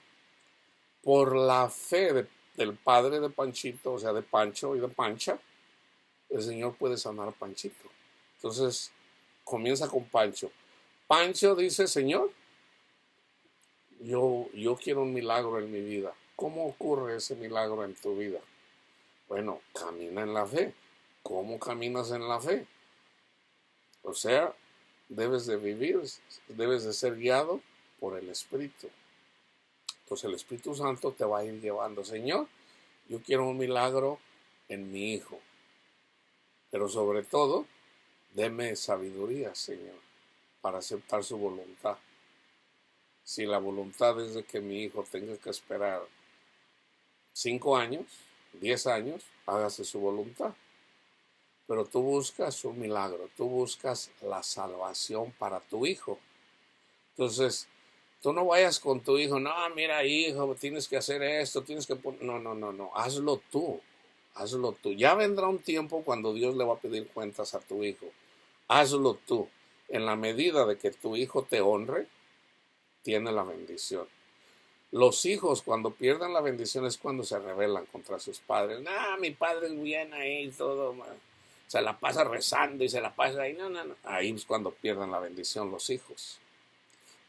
por la fe del padre de Panchito, o sea, de Pancho y de Pancha, el Señor puede sanar a Panchito. Entonces, comienza con Pancho. Pancho dice, Señor, yo quiero un milagro en mi vida. ¿Cómo ocurre ese milagro en tu vida? Bueno, camina en la fe. ¿Cómo caminas en la fe? O sea, debes de vivir, debes de ser guiado por el Espíritu. Entonces el Espíritu Santo te va a ir llevando, Señor, yo quiero un milagro en mi hijo. Pero sobre todo, deme sabiduría, Señor, para aceptar su voluntad. Si la voluntad es de que mi hijo tenga que esperar 5 años, 10 años, hágase su voluntad. Pero tú buscas un milagro, tú buscas la salvación para tu hijo. Entonces, tú no vayas con tu hijo, no, mira, hijo, tienes que hacer esto, tienes que poner. No, no, no, no, hazlo tú, hazlo tú. Ya vendrá un tiempo cuando Dios le va a pedir cuentas a tu hijo. Hazlo tú. En la medida de que tu hijo te honre, tiene la bendición. Los hijos cuando pierden la bendición es cuando se rebelan contra sus padres. No, mi padre es bien ahí y todo, man. Se la pasa rezando y se la pasa ahí. No, no, no. Ahí es cuando pierden la bendición los hijos.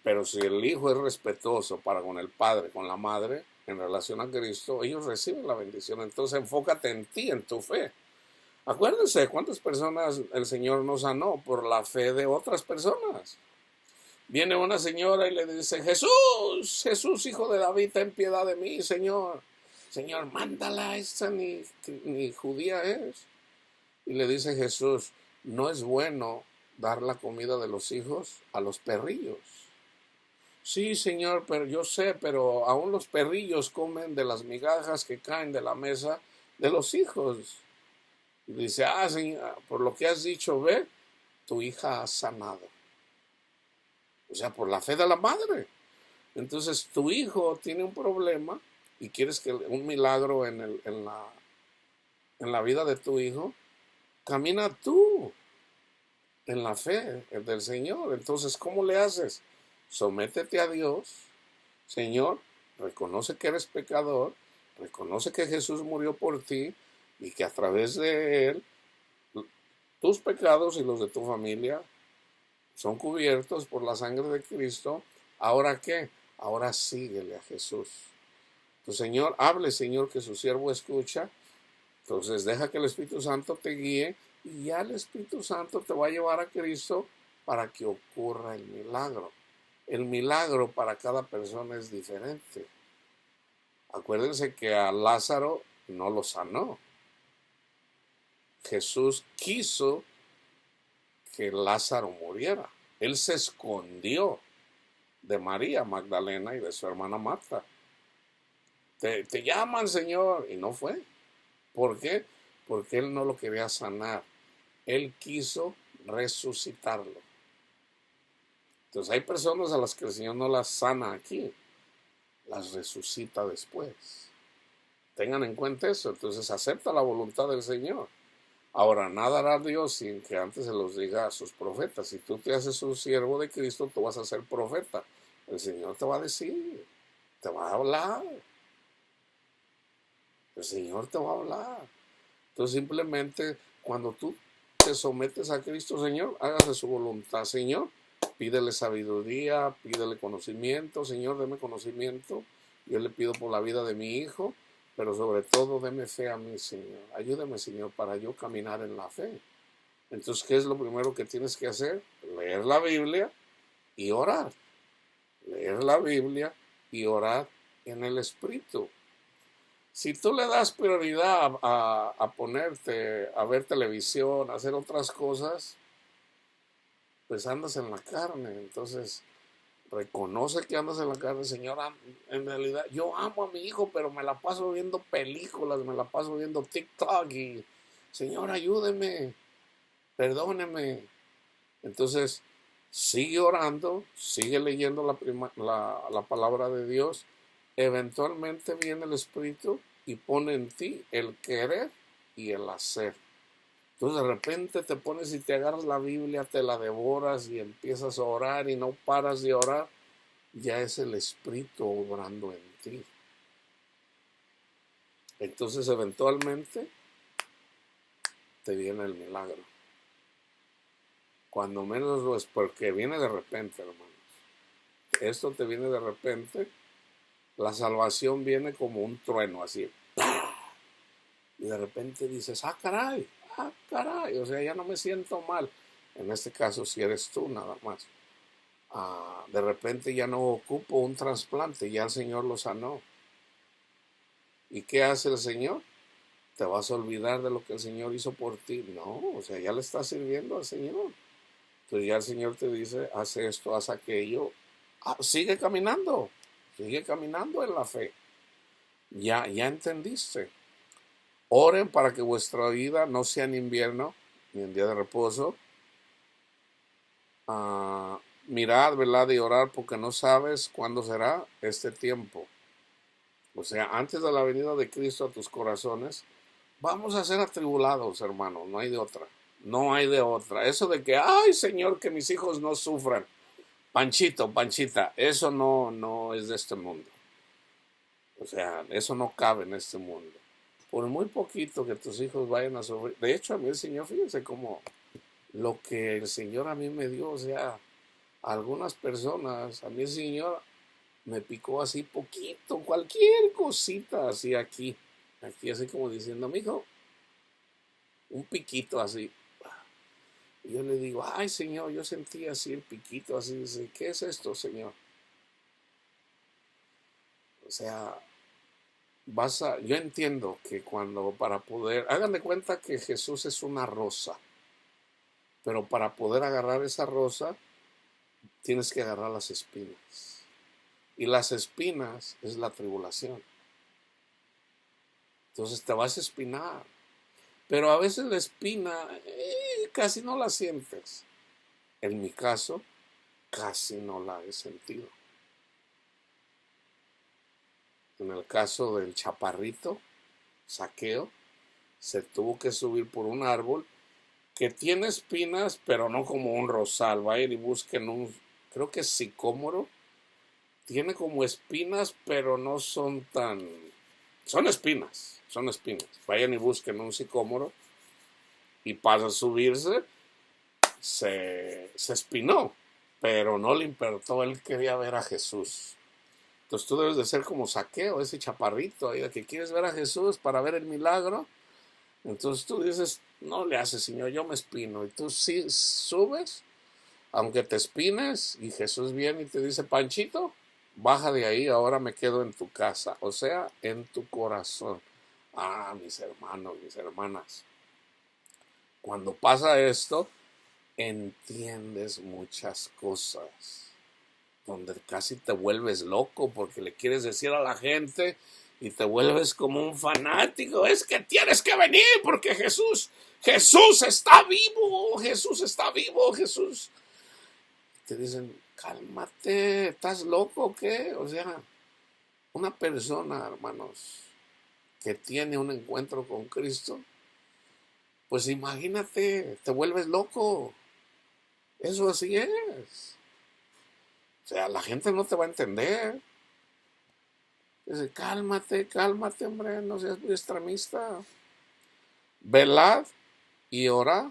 Pero si el hijo es respetuoso para con el padre, con la madre, en relación a Cristo, ellos reciben la bendición. Entonces enfócate en ti, en tu fe. Acuérdense cuántas personas el Señor nos sanó por la fe de otras personas. Viene una señora y le dice, Jesús, Jesús, hijo de David, ten piedad de mí, Señor. Señor, mándala, esta ni judía es. Y le dice Jesús, no es bueno dar la comida de los hijos a los perrillos. Sí, Señor, pero yo sé, pero aún los perrillos comen de las migajas que caen de la mesa de los hijos. Y dice, Señor, por lo que has dicho, ve, tu hija ha sanado. O sea, por la fe de la madre. Entonces tu hijo tiene un problema y quieres que un milagro en la vida de tu hijo, camina tú en la fe del Señor. Entonces, ¿cómo le haces? Sométete a Dios, Señor, reconoce que eres pecador, reconoce que Jesús murió por ti y que a través de Él tus pecados y los de tu familia son cubiertos por la sangre de Cristo. ¿Ahora qué? Ahora síguele a Jesús. Tu Señor, hable, Señor, que su siervo escucha. Entonces deja que el Espíritu Santo te guíe y ya el Espíritu Santo te va a llevar a Cristo para que ocurra el milagro. El milagro para cada persona es diferente. Acuérdense que a Lázaro no lo sanó. Jesús quiso que Lázaro muriera. Él se escondió de María Magdalena y de su hermana Marta. Te llaman, Señor, y no fue. ¿Por qué? Porque él no lo quería sanar. Él quiso resucitarlo. Entonces hay personas a las que el Señor no las sana aquí, las resucita después. Tengan en cuenta eso. Entonces acepta la voluntad del Señor. Ahora, nada hará Dios sin que antes se los diga a sus profetas. Si tú te haces un siervo de Cristo, tú vas a ser profeta. El Señor te va a decir, te va a hablar. El Señor te va a hablar. Entonces simplemente cuando tú te sometes a Cristo, Señor, hágase su voluntad, Señor. Pídele sabiduría, pídele conocimiento, Señor, deme conocimiento. Yo le pido por la vida de mi hijo, pero sobre todo deme fe a mí, Señor. Ayúdame, Señor, para yo caminar en la fe. Entonces, ¿qué es lo primero que tienes que hacer? Leer la Biblia y orar. Leer la Biblia y orar en el Espíritu. Si tú le das prioridad a ponerte a ver televisión, a hacer otras cosas, pues andas en la carne. Entonces, reconoce que andas en la carne, señora. En realidad, yo amo a mi hijo, pero me la paso viendo películas, me la paso viendo TikTok y, Señor, ayúdeme, perdóneme. Entonces, sigue orando, sigue leyendo la palabra de Dios. Eventualmente viene el Espíritu y pone en ti el querer y el hacer. Entonces de repente te pones y te agarras la Biblia, te la devoras y empiezas a orar y no paras de orar. Ya es el Espíritu obrando en ti. Entonces eventualmente te viene el milagro. Cuando menos lo es, porque viene de repente, hermanos. Esto te viene de repente. La salvación viene como un trueno, así. Y de repente dices, caray, o sea, ya no me siento mal. En este caso, si eres tú nada más. De repente ya no ocupo un trasplante, ya el Señor lo sanó. ¿Y qué hace el Señor? ¿Te vas a olvidar de lo que el Señor hizo por ti? No, o sea, ya le estás sirviendo al Señor. Entonces ya el Señor te dice, haz esto, haz aquello. Sigue caminando en la fe. Ya entendiste. Oren para que vuestra vida no sea en invierno ni en día de reposo, mirad, velad y orar porque no sabes cuándo será este tiempo. O sea, antes de la venida de Cristo a tus corazones, vamos a ser atribulados, hermano, no hay de otra. No hay de otra. Eso de que, ay, Señor, que mis hijos no sufran. Panchito, Panchita, eso no es de este mundo. O sea, eso no cabe en este mundo. Por muy poquito que tus hijos vayan a sufrir. De hecho, a mí el Señor, fíjense cómo lo que el Señor a mí me dio, o sea, a algunas personas, a mí el Señor me picó así poquito, cualquier cosita así aquí así como diciendo, mijo, un piquito así. Y yo le digo, ay Señor, yo sentí así el piquito, así, dice, ¿qué es esto, Señor? O sea, yo entiendo que cuando para poder, hagan de cuenta que Jesús es una rosa, pero para poder agarrar esa rosa, tienes que agarrar las espinas. Y las espinas es la tribulación. Entonces te vas a espinar. Pero a veces la espina casi no la sientes. En mi caso, casi no la he sentido. En el caso del chaparrito, Zaqueo, se tuvo que subir por un árbol que tiene espinas, pero no como un rosal. Vayan y busquen creo que es sicómoro. Tiene como espinas, pero no son tan... Son espinas. Vayan y busquen un sicómoro y para subirse se espinó, pero no le importó, él quería ver a Jesús. Entonces tú debes de ser como Zaqueo, ese chaparrito, ahí, que quieres ver a Jesús para ver el milagro. Entonces tú dices, no le haces, Señor, yo me espino. Y tú sí subes, aunque te espines, y Jesús viene y te dice, Panchito, baja de ahí, ahora me quedo en tu casa, o sea, en tu corazón. Ah, mis hermanos, mis hermanas, cuando pasa esto, entiendes muchas cosas, donde casi te vuelves loco porque le quieres decir a la gente y te vuelves como un fanático. Es que tienes que venir porque Jesús está vivo, Jesús. Te dicen, cálmate, ¿estás loco o qué? O sea, una persona, hermanos, que tiene un encuentro con Cristo, pues imagínate, te vuelves loco. Eso así es. O sea, la gente no te va a entender. Dice, cálmate, hombre, no seas muy extremista. Velad y orad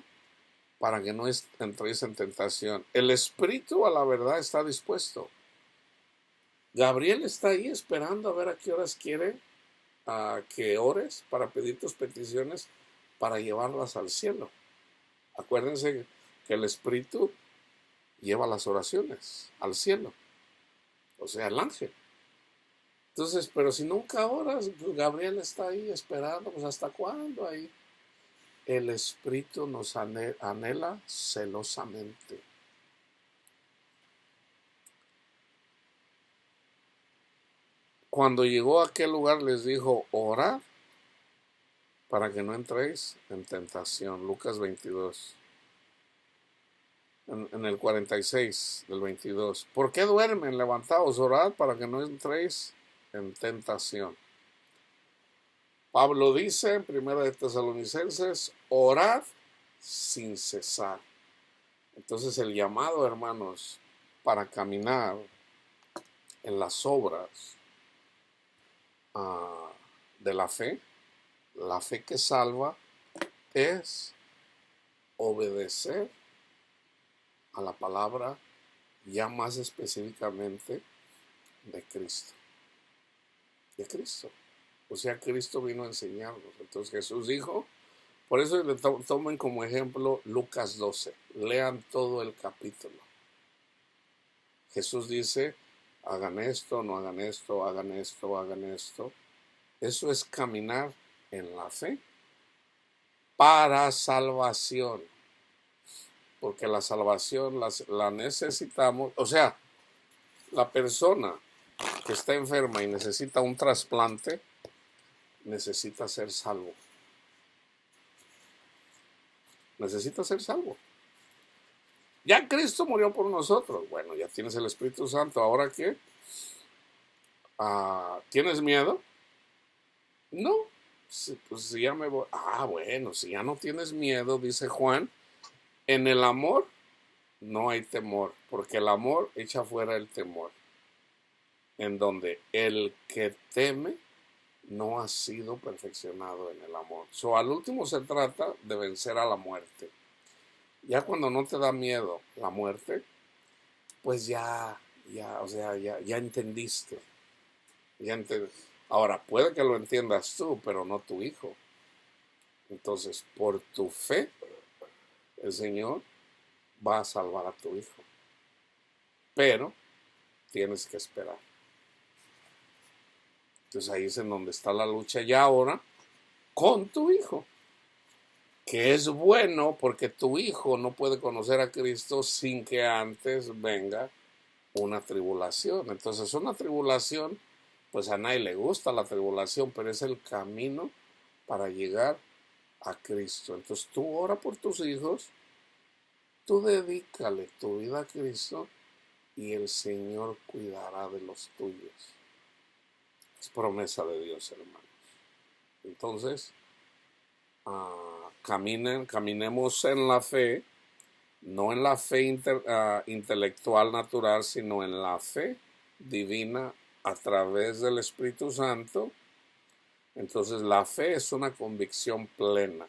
para que no entréis en tentación. El espíritu a la verdad está dispuesto. Gabriel está ahí esperando a ver a qué horas quiere que ores para pedir tus peticiones para llevarlas al cielo. Acuérdense que el espíritu lleva las oraciones al cielo, o sea, el ángel. Entonces, pero si nunca oras, pues Gabriel está ahí esperando, pues ¿hasta cuándo ahí? El Espíritu nos anhela celosamente. Cuando llegó a aquel lugar les dijo, orad para que no entréis en tentación. Lucas 22. En el 46 del 22. ¿Por qué duermen? Levantaos, orad para que no entréis en tentación. Pablo dice en 1 de Tesalonicenses, orad sin cesar. Entonces el llamado, hermanos, para caminar en las obras de la fe que salva, es obedecer a la palabra, ya más específicamente de Cristo. De Cristo. O sea, Cristo vino a enseñarnos. Entonces Jesús dijo, por eso le tomen como ejemplo Lucas 12. Lean todo el capítulo. Jesús dice, hagan esto, no hagan esto, hagan esto, hagan esto. Eso es caminar en la fe para salvación. Porque la salvación la necesitamos. O sea, la persona que está enferma y necesita un trasplante, necesita ser salvo. Necesita ser salvo. Ya Cristo murió por nosotros. Bueno, ya tienes el Espíritu Santo. ¿Ahora qué? ¿Tienes miedo? No. Pues si ya me voy. Bueno, si ya no tienes miedo, dice Juan, en el amor no hay temor, porque el amor echa fuera el temor. En donde el que teme no ha sido perfeccionado en el amor. Al último se trata de vencer a la muerte. Ya cuando no te da miedo la muerte, pues ya entendiste. Ahora, puede que lo entiendas tú, pero no tu hijo. Entonces, por tu fe, el Señor va a salvar a tu hijo. Pero tienes que esperar. Entonces ahí es en donde está la lucha ya ahora con tu hijo. Que es bueno porque tu hijo no puede conocer a Cristo sin que antes venga una tribulación. Entonces una tribulación, pues a nadie le gusta la tribulación, pero es el camino para llegar a Cristo. Entonces tú ora por tus hijos, tú dedícale tu vida a Cristo y el Señor cuidará de los tuyos. Es promesa de Dios, hermanos. Entonces, caminemos en la fe, no en la fe intelectual natural, sino en la fe divina a través del Espíritu Santo. Entonces la fe es una convicción plena.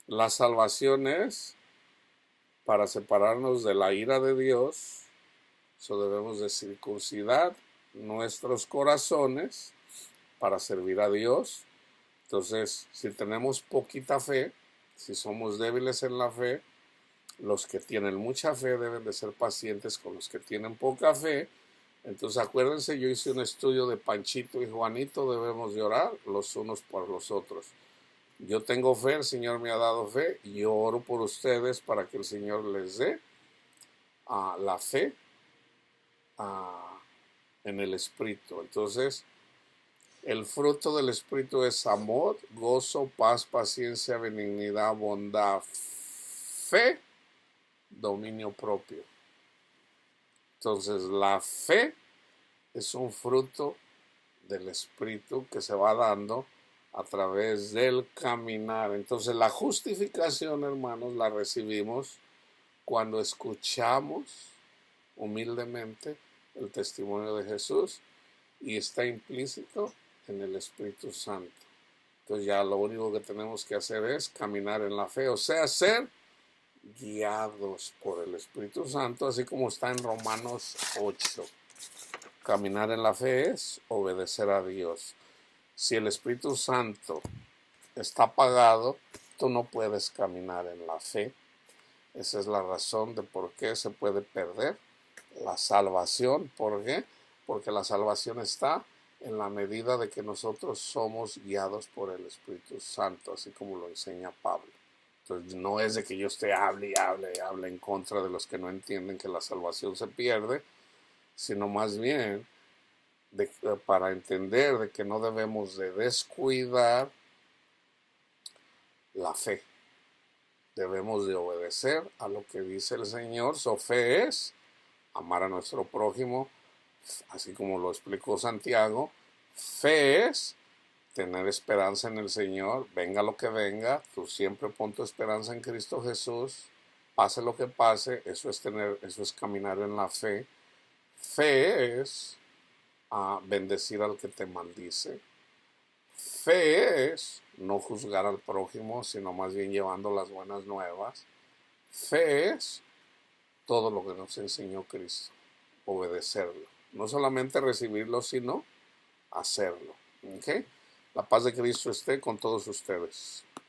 La salvación es para separarnos de la ira de Dios. Eso debemos de circuncidar nuestros corazones para servir a Dios. Entonces, si tenemos poquita fe, si somos débiles en la fe, los que tienen mucha fe deben de ser pacientes con los que tienen poca fe. Entonces, acuérdense, yo hice un estudio de Panchito y Juanito, debemos de orar los unos por los otros. Yo tengo fe, el Señor me ha dado fe, y yo oro por ustedes para que el Señor les dé la fe en el Espíritu. Entonces, el fruto del Espíritu es amor, gozo, paz, paciencia, benignidad, bondad, fe, dominio propio. Entonces, la fe es un fruto del Espíritu que se va dando a través del caminar. Entonces, la justificación, hermanos, la recibimos cuando escuchamos humildemente el testimonio de Jesús y está implícito en el Espíritu Santo. Entonces ya lo único que tenemos que hacer es caminar en la fe, o sea, ser guiados por el Espíritu Santo, así como está en Romanos 8. Caminar en la fe es obedecer a Dios. Si el Espíritu Santo está apagado, tú no puedes caminar en la fe. Esa es la razón de por qué se puede perder la salvación. ¿Por qué? Porque la salvación está en la medida de que nosotros somos guiados por el Espíritu Santo, así como lo enseña Pablo. Entonces no es de que yo esté hable en contra de los que no entienden que la salvación se pierde, sino más bien para entender de que no debemos de descuidar la fe. Debemos de obedecer a lo que dice el Señor. Su fe es amar a nuestro prójimo, así como lo explicó Santiago. Fe es tener esperanza en el Señor, venga lo que venga, tú siempre pon tu esperanza en Cristo Jesús, pase lo que pase, eso es caminar en la fe. Fe es bendecir al que te maldice. Fe es no juzgar al prójimo, sino más bien llevando las buenas nuevas. Fe es todo lo que nos enseñó Cristo, obedecerlo. No solamente recibirlo, sino hacerlo. ¿Okay? La paz de Cristo esté con todos ustedes.